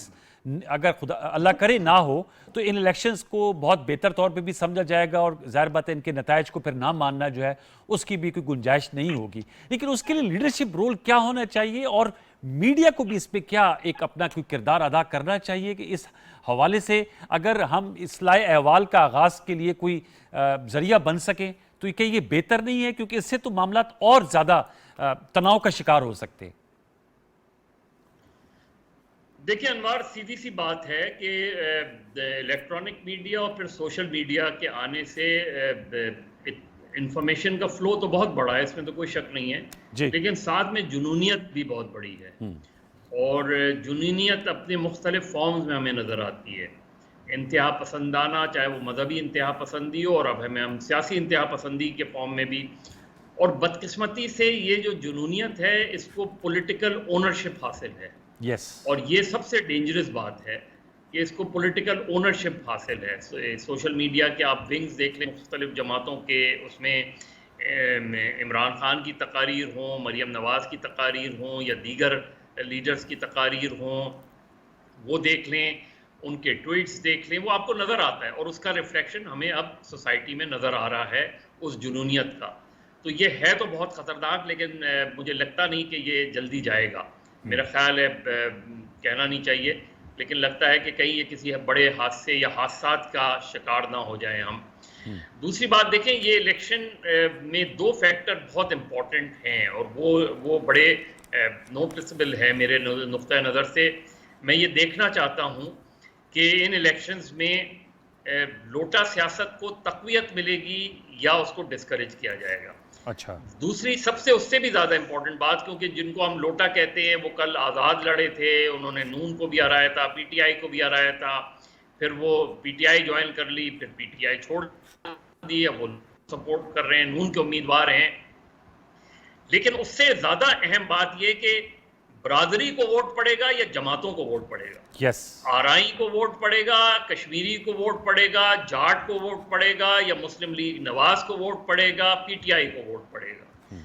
अगर खुदा अल्लाह करे ना हो तो इन इलेक्शंस को बहुत बेहतर तौर पे भी समझा जाएगा और जाहिर बात है इनके नतायज को फिर ना मानना जो है उसकी भी कोई गुंजाइश नहीं होगी। लेकिन उसके लिए लीडरशिप रोल क्या होना चाहिए और मीडिया को भी इस पे क्या एक अपना कोई किरदार अदा करना चाहिए कि इस हवाले से अगर हम इस्लाह अहवाल का आगाज के लिए कोई जरिया बन सकें तो क्या ये बेहतर नहीं है, क्योंकि इससे तो मामला और ज्यादा तनाव का शिकार हो सकते हैं। देखिए अनवार, सीधी सी बात है कि इलेक्ट्रॉनिक मीडिया और फिर सोशल मीडिया के आने से इंफॉर्मेशन का फ्लो तो बहुत बड़ा है, इसमें तो कोई शक नहीं है, लेकिन साथ में जुनूनियत भी बहुत बड़ी है। और जुनूनियत अपने मुख्तलिफ फॉर्म्स में हमें नज़र आती है। इंतहा पसंदाना, चाहे वो मजहबी इंतहा पसंदी हो और अब हम सियासी इंतहा पसंदी के फॉर्म में भी। और बदकिस्मती से ये जो जुनूनियत है इसको पॉलिटिकल ओनरशिप हासिल है। और ये सबसे डेंजरस बात है कि इसको पॉलिटिकल ओनरशिप हासिल है। सोशल मीडिया के आप विंग्स देख लें मुख्तलिफ जमातों के, उसमें इमरान खान की तकारीर हों, मरियम नवाज़ की तकारीर हों या दीगर लीडर्स की तकारीर हों, वो देख लें, उनके ट्वीट्स देख लें, वो आपको नज़र आता है और उसका रिफ्लेक्शन हमें अब सोसाइटी में नज़र आ रहा है उस जुनूनियत का। तो ये है तो बहुत ख़तरनाक, लेकिन मुझे लगता नहीं कि ये जल्दी जाएगा। मेरा ख्याल है कहना नहीं चाहिए, लेकिन लगता है कि कहीं ये किसी बड़े हादसे या हादसात का शिकार ना हो जाए हम। दूसरी बात देखें, ये इलेक्शन में दो फैक्टर बहुत इम्पोर्टेंट हैं और वो बड़े नोटिसेबल है मेरे नुक्ता नज़र से। मैं ये देखना चाहता हूँ कि इन इलेक्शंस में लोटा सियासत को तक़वियत मिलेगी या उसको डिस्करेज किया जाएगा। अच्छा, दूसरी सबसे उससे भी ज़्यादा इम्पोर्टेंट बात, क्योंकि जिनको हम लोटा कहते हैं वो कल आज़ाद लड़े थे, उन्होंने नून को भी हराया था, पीटीआई को भी हराया था, फिर वो पीटीआई ज्वाइन कर ली, फिर पीटीआई छोड़ दी, अब वो सपोर्ट कर रहे हैं, नून के उम्मीदवार हैं। लेकिन उससे ज़्यादा अहम बात ये कि बरादरी को वोट पड़ेगा या जमातों को वोट पड़ेगा। आरआई को वोट पड़ेगा, कश्मीरी को वोट पड़ेगा, जाट को वोट पड़ेगा या मुस्लिम लीग नवाज को वोट पड़ेगा, पीटीआई को वोट पड़ेगा।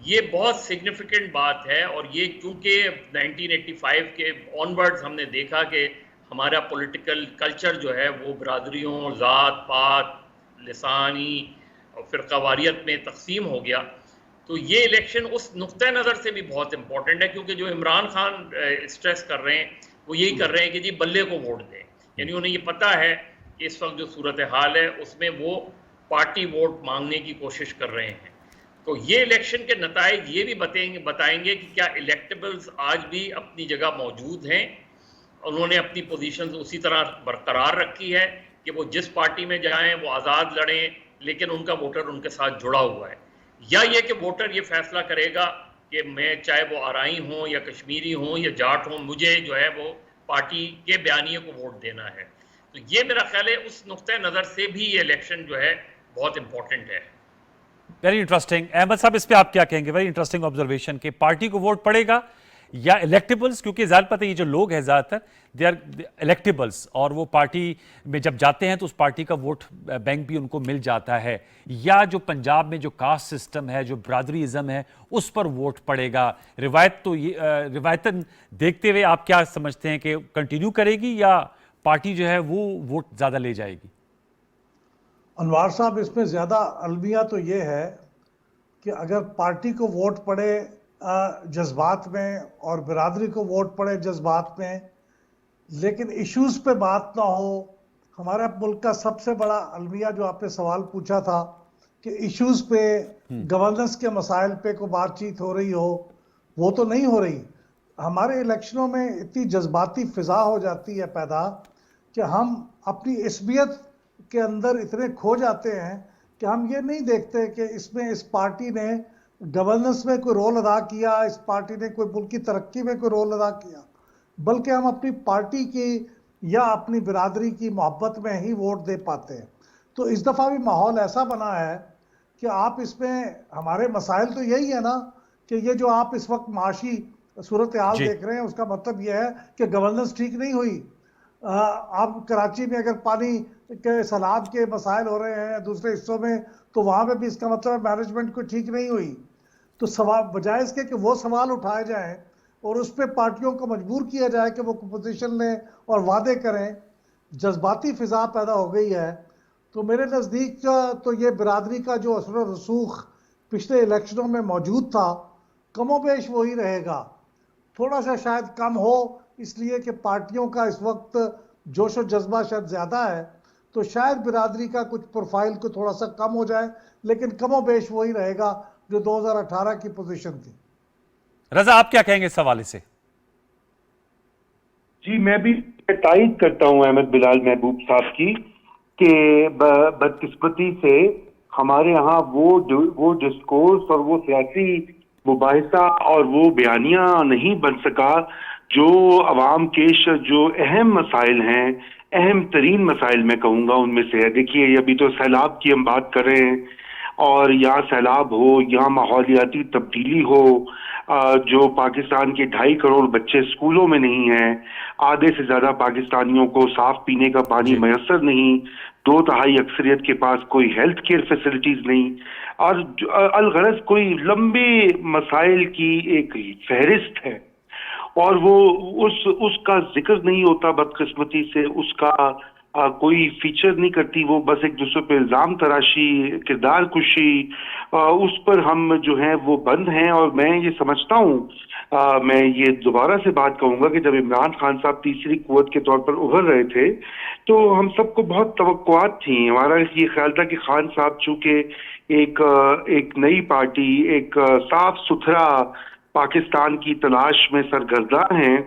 ये बहुत सिग्निफिकेंट बात है। और ये क्योंकि 1985 के ऑनवर्ड्स हमने देखा कि हमारा पॉलिटिकल कल्चर जो है वो बरादरियों, ज़ात पात, लिसानी और फ़िरक़ावारियत में तकसीम हो गया। तो ये इलेक्शन उस नुक्ते नज़र से भी बहुत इंपॉर्टेंट है, क्योंकि जो इमरान खान स्ट्रेस कर रहे हैं वो यही कर रहे हैं कि जी बल्ले को वोट दें। यानी उन्हें ये पता है कि इस वक्त जो सूरत हाल है उसमें वो पार्टी वोट मांगने की कोशिश कर रहे हैं। तो ये इलेक्शन के नताइज ये भी बताएंगे कि क्या इलेक्टेबल्स आज भी अपनी जगह मौजूद हैं, उन्होंने अपनी पोजीशंस उसी तरह बरकरार रखी है कि वो जिस पार्टी में जाएं वो आज़ाद लड़ें, लेकिन उनका वोटर उनके साथ जुड़ा हुआ है, या ये कि वोटर ये फैसला करेगा कि मैं चाहे वो आरआई हों या कश्मीरी हों या जाट हों, मुझे जो है वो पार्टी के बयानिए को वोट देना है। तो ये मेरा ख्याल है उस नुक्ते नज़र से भी ये इलेक्शन जो है बहुत इंपॉर्टेंट है। Very interesting. अहमद साहब, इस पे आप क्या कहेंगे? वेरी इंटरेस्टिंग ऑब्जर्वेशन कि पार्टी को वोट पड़ेगा या इलेक्टेबल्स, क्योंकि ज़्यादा पता है ये जो लोग हैं ज़्यादातर दे आर इलेक्टेबल्स और वो पार्टी में जब जाते हैं तो उस पार्टी का वोट बैंक भी उनको मिल जाता है, या जो पंजाब में जो कास्ट सिस्टम है, जो ब्रादरीज़म है, उस पर वोट पड़ेगा। रिवायत तो ये रिवायतन देखते हुए आप क्या समझते हैं कि कंटिन्यू करेगी या पार्टी जो है वो वोट ज़्यादा ले जाएगी? अनवार साहब, इसमें ज़्यादा अलमिया तो ये है कि अगर पार्टी को वोट पड़े जज्बात में और बिरादरी को वोट पड़े जज्बात में, लेकिन इश्यूज पे बात ना हो। हमारे मुल्क का सबसे बड़ा अलमिया जो आपने सवाल पूछा था कि इश्यूज पे, गवर्नेंस के मसाइल पे को बातचीत हो रही हो, वो तो नहीं हो रही। हमारे इलेक्शनों में इतनी जज्बाती फिजा हो जाती है पैदा कि हम अपनी इसमियत के अंदर इतने खो जाते हैं कि हम ये नहीं देखते कि इसमें इस पार्टी ने गवर्नेंस में कोई रोल अदा किया, इस पार्टी ने कोई मुल्क की तरक्की में कोई रोल अदा किया, बल्कि हम अपनी पार्टी की या अपनी बिरादरी की मोहब्बत में ही वोट दे पाते हैं। तो इस दफ़ा भी माहौल ऐसा बना है कि आप इसमें, हमारे मसाइल तो यही है ना कि ये जो आप इस वक्त माशी सूरत हाल देख रहे हैं उसका मतलब यह है कि गवर्नेंस ठीक नहीं हुई। आप कराची में अगर पानी के सैलाब के मसाइल हो रहे हैं दूसरे हिस्सों में, तो वहाँ पे भी इसका मतलब मैनेजमेंट को ठीक नहीं हुई। तो सवाल बजाय इसके कि वो सवाल उठाए जाएं, और उस पर पार्टियों को मजबूर किया जाए कि वो पोजीशन लें और वादे करें, जज्बाती फिजा पैदा हो गई है। तो मेरे नज़दीक तो ये बिरादरी का जो असर और रसूख पिछले इलेक्शनों में मौजूद था, कमोबेश वही रहेगा। थोड़ा सा शायद कम हो, इसलिए कि पार्टियों का इस वक्त जोश और जज्बा शायद ज़्यादा है, तो शायद बिरादरी का कुछ प्रोफाइल को थोड़ा सा कम हो जाए, लेकिन कमोबेश वही रहेगा जो 2018 की पोजीशन थी। रजा, आप क्या कहेंगे इस हवाले से? जी, मैं भी तायद करता हूं अहमद बिलाल महबूब साहब की कि बदकिस्मती से हमारे यहाँ वो डिस्कोर्स और वो सियासी मुबाहिसा और वो बयानिया नहीं बन सका जो अवाम के जो अहम मसाइल हैं, अहम तरीन मसाइल मैं कहूँगा उनमें से है। देखिए, अभी तो सैलाब की हम बात कर रहे हैं, और यहाँ सैलाब हो, यहाँ माहौलियाती तब्दीली हो, जो पाकिस्तान के 2.5 करोड़ बच्चे स्कूलों में नहीं हैं, आधे से ज्यादा पाकिस्तानियों को साफ पीने का पानी मैसर नहीं, 2/3 अक्सरियत के पास कोई हेल्थ केयर फैसिलिटीज नहीं, और अलगरज कोई लंबे मसाइल की एक फहरिस्त है, और वो उसका जिक्र नहीं होता बदकिस्मती से, उसका कोई फीचर नहीं करती वो, बस एक दूसरे पे इल्जाम तराशी, किरदार कुशी, उस पर हम जो है वो बंद हैं। और मैं ये समझता हूँ, मैं ये दोबारा से बात कहूंगा कि जब इमरान खान साहब तीसरी कुव्वत के तौर पर उभर रहे थे तो हम सबको बहुत तवक्कुआत थी। हमारा ये ख्याल था कि खान साहब चूंकि एक नई पार्टी, एक साफ सुथरा पाकिस्तान की तलाश में सरगर्दा हैं,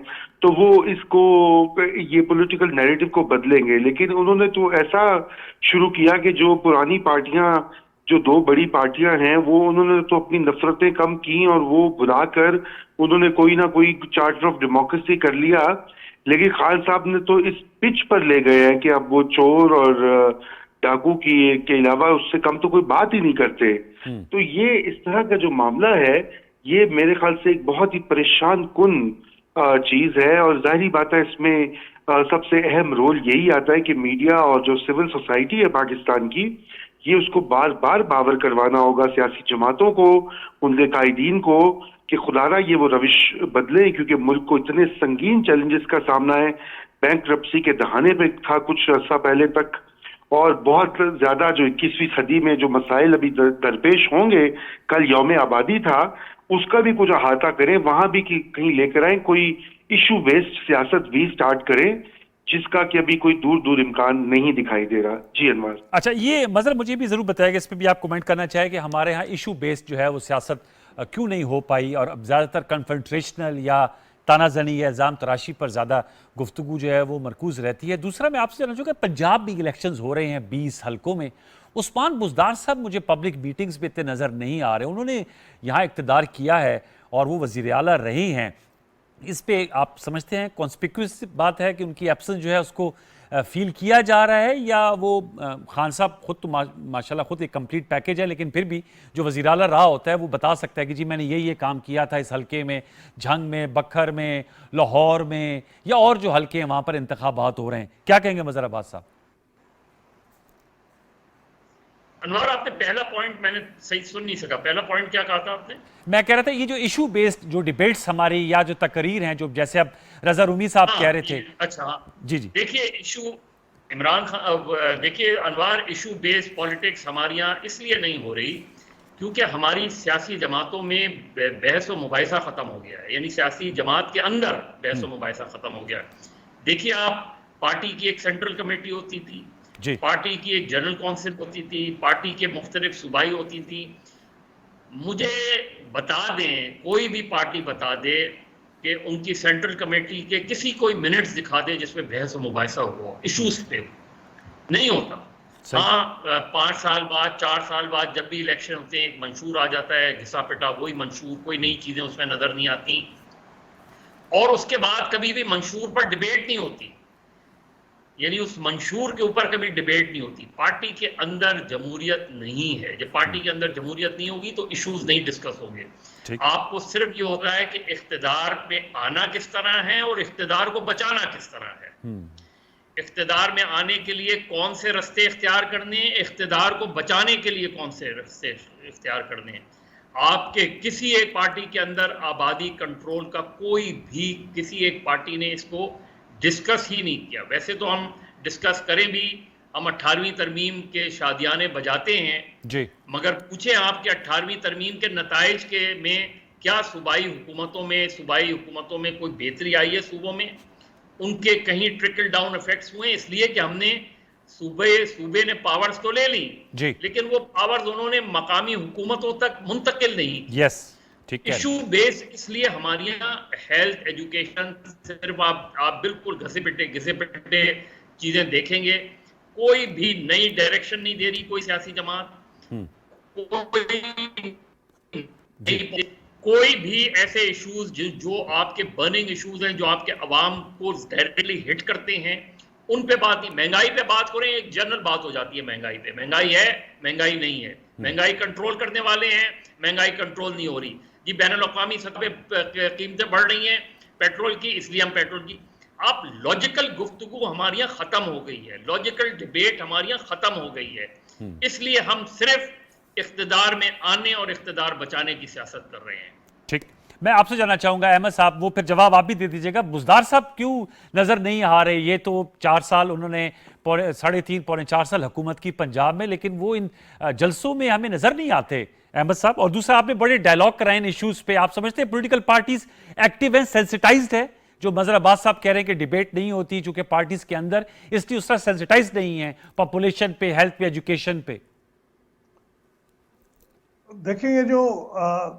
तो वो ये पॉलिटिकल नैरेटिव को बदलेंगे। लेकिन उन्होंने तो ऐसा शुरू किया कि जो पुरानी पार्टियां, जो 2 बड़ी पार्टियां हैं, वो उन्होंने तो अपनी नफरतें कम की और वो बुलाकर उन्होंने कोई ना कोई चार्टर ऑफ डेमोक्रेसी कर लिया। लेकिन खान साहब ने तो इस पिच पर ले गए हैं कि अब वो चोर और डाकू के अलावा उससे कम तो कोई बात ही नहीं करते। तो ये इस तरह का जो मामला है, ये मेरे ख्याल से एक बहुत ही परेशान कुन चीज है। और जाहिर बात है, इसमें सबसे अहम रोल यही आता है कि मीडिया और जो सिविल सोसाइटी है पाकिस्तान की, ये उसको बार बार बावर करवाना होगा सियासी जमातों को, उनके कायदीन को, कि खुदारा ये वो रविश बदले, क्योंकि मुल्क को इतने संगीन चैलेंजेस का सामना है। बैंकरप्सी के दहाने पे था कुछ अर्सा पहले तक, और बहुत ज्यादा जो 21वीं सदी में जो मसाइल अभी दरपेश होंगे, कल यौम आबादी था, उसका भी कुछ अहाता करें, वहां भी कहीं लेकर आए, कोई इशू बेस्ड सियासत भी स्टार्ट करें, जिसका कि अभी कोई दूर दूर इम्कान नहीं दिखाई दे रहा। जी अनवर। अच्छा, ये मजर मुझे भी जरूर बताएगा, इस पर भी आप कमेंट करना चाहें कि हमारे यहाँ इशू बेस्ड जो है वो सियासत क्यों नहीं हो पाई, और अब ज़्यादातर कन्फ्रंट्रेशनल या तानाजनी या इल्ज़ाम तराशी पर ज़्यादा गुफ्तगू जो है वो मरकूज़ रहती है। दूसरा, मैं आपसे जानना चाहूँगा, पंजाब में इलेक्शंस हो रहे हैं 20 हलकों में, उस्मान बुज़दार साहब मुझे पब्लिक मीटिंग्स पे इतने नज़र नहीं आ रहे। उन्होंने यहाँ इक़्तिदार किया है और वो वज़ीर आला रहे हैं, इस पे आप समझते हैं कॉन्स्पिक्यूस बात है कि उनकी एब्सेंस जो है उसको फील किया जा रहा है, या वो खान साहब खुद तो माशाल्लाह खुद एक कंप्लीट पैकेज है, लेकिन फिर भी जो वज़ीर आला रहा होता है वो बता सकता है कि जी मैंने ये काम किया था इस हलके में, झंग में, बखर में, लाहौर में, या और जो हलके हैं वहाँ पर इंतखाबात हो रहे हैं। क्या कहेंगे मज़र अब्बास साहब? अनवर, आपने पहला पॉइंट मैंने सही सुन नहीं सका, पहला पॉइंट क्या कहा था आपने? मैं कह रहा था ये जो इशू बेस्ड जो डिबेट्स हमारी या जो तकरीर हैं, जो जैसे अब रजा रूमी साहब कह रहे थे। अच्छा, जी। देखिए, इशू इमरान खान, देखिए अनवर, इशू बेस्ड पॉलिटिक्स हमारे यहाँ इसलिए नहीं हो रही क्योंकि हमारी सियासी जमातों में बहस व मुबाहिसा खत्म हो गया है, यानी सियासी जमात के अंदर बहस व मुबाहिसा खत्म हो गया है। देखिए, आप पार्टी की एक सेंट्रल कमेटी होती थी, पार्टी की एक जनरल काउंसिल होती थी, पार्टी के मुख्तलिफ सूबाई होती थी। मुझे बता दें, कोई भी पार्टी बता दे कि उनकी सेंट्रल कमेटी के किसी कोई मिनट्स दिखा दे जिसमें बहस और मुबाहिसा हुआ इशूज पे, नहीं होता। हाँ, 5 साल बाद, 4 साल बाद जब भी इलेक्शन होते हैं, एक मंशूर आ जाता है, घिसा पिटा वही मंशूर, कोई नई चीजें उसमें नजर नहीं आती, और उसके बाद कभी भी मंशूर पर डिबेट नहीं होती, यानी उस मंशूर के ऊपर कभी डिबेट नहीं होती। पार्टी के अंदर जमहूरियत नहीं है। जब पार्टी के अंदर जमहूरियत नहीं होगी तो इश्यूज नहीं डिस्कस होंगे। आपको सिर्फ ये होता है कि इख्तिदार पे आना किस तरह है और इख्तिदार को बचाना किस तरह है। इख्तिदार में आने के लिए कौन से रास्ते इख्तियार करने हैं, इख्तिदार को बचाने के लिए कौन से रास्ते इख्तियार करने हैं। आपके किसी एक पार्टी के अंदर आबादी कंट्रोल का कोई भी किसी एक पार्टी ने इसको डिस्कस ही नहीं किया। वैसे तो हम डिस्कस करें भी, हम 18वीं तरमीम के शादियाने बजाते हैं जी, मगर पूछें आपके 18वीं तरमीम के नताइज के में क्या सूबाई हुकूमतों में कोई बेहतरी आई है? सूबों में उनके कहीं ट्रिकल डाउन इफेक्ट्स हुए, इसलिए कि हमने सूबे ने पावर्स तो ले ली जी, लेकिन वो पावर्स उन्होंने मकामी हुकूमतों तक मुंतकिल नहीं की। यस, ठीक है, इशू बेस इसलिए हमारे यहाँ हेल्थ एजुकेशन सिर्फ आप बिल्कुल घसे पिटे चीजें देखेंगे, कोई भी नई डायरेक्शन नहीं दे रही कोई सियासी जमात, कोई भी ऐसे इश्यूज जो आपके बर्निंग इश्यूज हैं, जो आपके अवाम को डायरेक्टली हिट करते हैं, उन पे बात नहीं। महंगाई पे बात करें, एक जनरल बात हो जाती है महंगाई पे, महंगाई है, महंगाई नहीं है, महंगाई कंट्रोल करने वाले हैं, महंगाई कंट्रोल नहीं हो रही जी। बैनुल अक़वामी सतह पे कीमतें बढ़ रही हैं पेट्रोल की, इसलिए हम पेट्रोल की, आप लॉजिकल गुफ्तगू हमारे यहाँ खत्म हो गई है, लॉजिकल डिबेट हमारे यहाँ खत्म हो गई है, इसलिए हम सिर्फ इख्तिदार में आने और इख्तिदार बचाने की सियासत कर रहे हैं। ठीक, मैं आपसे जानना चाहूंगा अहमद साहब, वो फिर जवाब आप भी दे दीजिएगा, बुज़दार साहब क्यों नजर नहीं आ रहे? ये तो 4 साल उन्होंने 3.5 पौने 4 साल हुकूमत की पंजाब में, लेकिन वो इन जलसों में हमें नजर नहीं आते अहमद साहब। और दूसरा, आपने बड़े डायलॉग कराए इन इश्यूज पे, आप समझते हैं political parties active and sensitised है? जो मजहर अब्बास साहब कह रहे हैं कि डिबेट नहीं होती चूंकि पार्टीज के अंदर, इसलिए उस तरह सेंसिटाइज नहीं है पॉपुलेशन पे, हेल्थ पे, एजुकेशन पे। देखिए, ये जो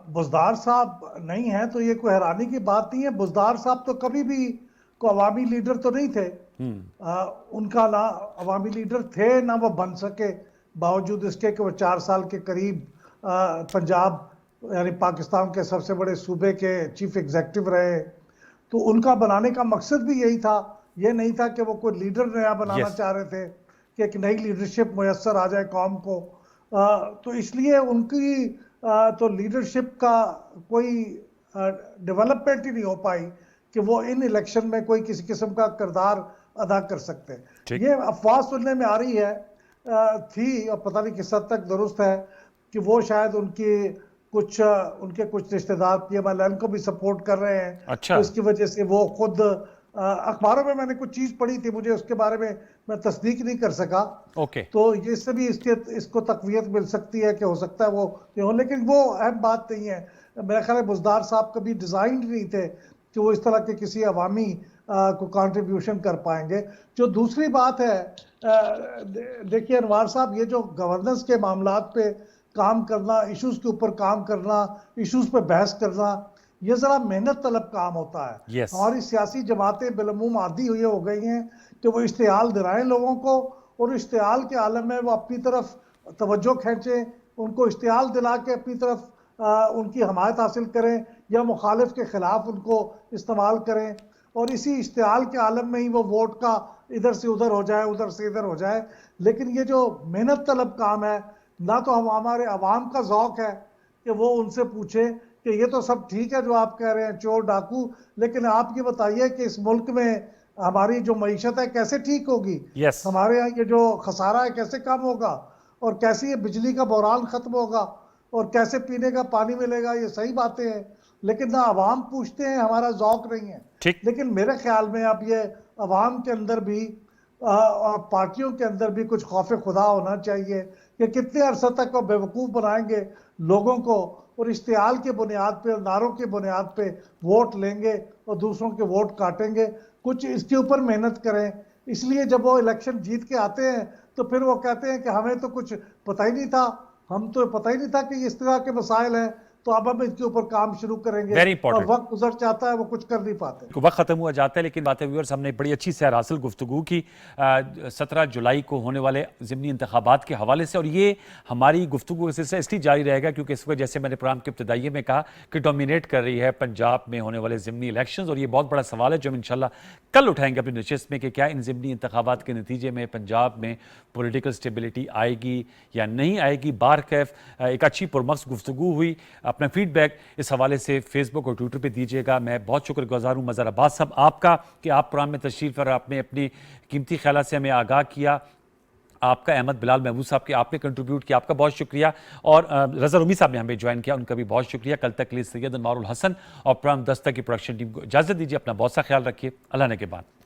बुज़दार साहब नहीं है तो ये कोई हैरानी की बात नहीं है। बुज़दार साहब तो कभी भी को अवामी लीडर तो नहीं थे, उनका ना अवामी लीडर थे ना वो बन सके, बावजूद इसके कि वो 4 साल के करीब पंजाब यानी पाकिस्तान के सबसे बड़े सूबे के चीफ एग्जीक्यूटिव रहे। तो उनका बनाने का मकसद भी यही था, ये नहीं था कि वो कोई लीडर नया बनाना चाह रहे थे कि एक नई लीडरशिप मुयस्सर आ जाए कौम को। तो इसलिए उनकी तो लीडरशिप का कोई डेवलपमेंट ही नहीं हो पाई कि वो इन इलेक्शन में कोई किसी किस्म का किरदार अदा कर सकते। ये अफवाह सुनने में आ रही है थी, और पता नहीं किस हद तक दुरुस्त है, कि वो शायद उनके कुछ रिश्तेदार PMLN को भी सपोर्ट कर रहे हैं। अच्छा। तो इसकी वजह से वो खुद अखबारों में मैंने कुछ चीज पढ़ी थी, मुझे उसके बारे में मैं तस्दीक नहीं कर सका। ओके। तो इससे भी इसको तकवीयत मिल सकती है कि हो सकता है वो हो, लेकिन वो अहम बात नहीं है। मेरा ख्याल है बुज़दार साहब कभी डिजाइन नहीं थे कि वो इस तरह के किसी अवामी को कंट्रीब्यूशन कर पाएंगे। जो दूसरी बात है, देखिए अनवार साहब, ये जो गवर्नेंस के मामलात पे काम करना, इश्यूज के ऊपर काम करना, इश्यूज पे बहस करना, ये जरा मेहनत तलब काम होता है। हमारी सियासी जमातें बिलमुम आदी हुई हो गई हैं कि वो इश्तिहाल दिलाएं लोगों को, और इश्तिहाल के आलम में वो अपनी तरफ तवज्जो खींचें, उनको इश्तिहाल दिला के अपनी तरफ उनकी हमायत हासिल करें या मुखालिफ के खिलाफ उनको इस्तेमाल करें, और इसी इश्तिहाल के आलम में ही वो वोट का इधर से उधर हो जाए, उधर से इधर हो जाए। लेकिन ये जो मेहनत तलब काम है, ना तो हमारे अवाम का ज़ौक है कि वो उनसे पूछे कि ये तो सब ठीक है जो आप कह रहे हैं, चोर डाकू, लेकिन आप ये बताइए कि इस मुल्क में हमारी जो मईशत है कैसे ठीक होगी, हमारे यहाँ ये जो खसारा है कैसे कम होगा, और कैसे ये बिजली का बहरान खत्म होगा, और कैसे पीने का पानी मिलेगा। ये सही बातें हैं, लेकिन ना अवाम पूछते हैं, हमारा ज़ौक नहीं है। लेकिन मेरे ख्याल में अब ये अवाम के अंदर भी और पार्टियों के अंदर भी कुछ खौफ खुदा होना चाहिए कि कितने अरसा तक वो बेवकूफ़ बनाएंगे लोगों को, और इश्तिहाल के बुनियाद पे और नारों के बुनियाद पे वोट लेंगे और दूसरों के वोट काटेंगे। कुछ इसके ऊपर मेहनत करें। इसलिए जब वो इलेक्शन जीत के आते हैं तो फिर वो कहते हैं कि हमें तो कुछ पता ही नहीं था, हम तो पता ही नहीं था कि इस तरह के मसाइल हैं, तो अब हम इसके ऊपर काम शुरू करेंगे। और वक्त गुजर जाता है, वो कुछ कर नहीं पाते, वक्त खत्म हुआ जाता है। लेकिन बातें व्यूअर्स, हमने बड़ी अच्छी सैर हासिल गुफ्तगू की 17 जुलाई को होने वाले ज़िमनी इंतखाबात के हवाले से, और ये हमारी गुफ्तगू का सिलसिला इसलिए जारी रहेगा क्योंकि इस वक्त जैसे मैंने प्रोग्राम के इब्तिदाई में कहा कि डोमिनेट कर रही है पंजाब में होने वाले ज़िमनी इलेक्शन, और ये बहुत बड़ा सवाल है जो हम इंशाल्लाह कल उठाएंगे अपनी नशिस्त में कि क्या इन ज़िमनी इंतखाबात के नतीजे में पंजाब में पॉलिटिकल स्टेबिलिटी आएगी या नहीं आएगी। बारकैफ एक अच्छी पुरमक्स गुफ्तगू हुई। अपना फीडबैक इस हवाले से फेसबुक और ट्विटर पे दीजिएगा। मैं बहुत शुक्रगुजार हूँ मज़हर अब्बास साहब आपका कि आप प्रोग्राम में तशरीफ़ और आपने अपनी कीमती ख्याल से हमें आगाह किया। आपका, अहमद बिलाल महमूद साहब के आपने कंट्रीब्यूट किया, आपका बहुत शुक्रिया। और रज़ा रूमी साहब ने हमें ज्वाइन किया, उनका भी बहुत शुक्रिया। कल तक के लिए सैयद अनवारुल हसन और प्रोग्राम दस्तक की प्रोडक्शन टीम को इजाज़त दीजिए। अपना बहुत सा ख्याल रखिए। अल्लाह ने के बाद।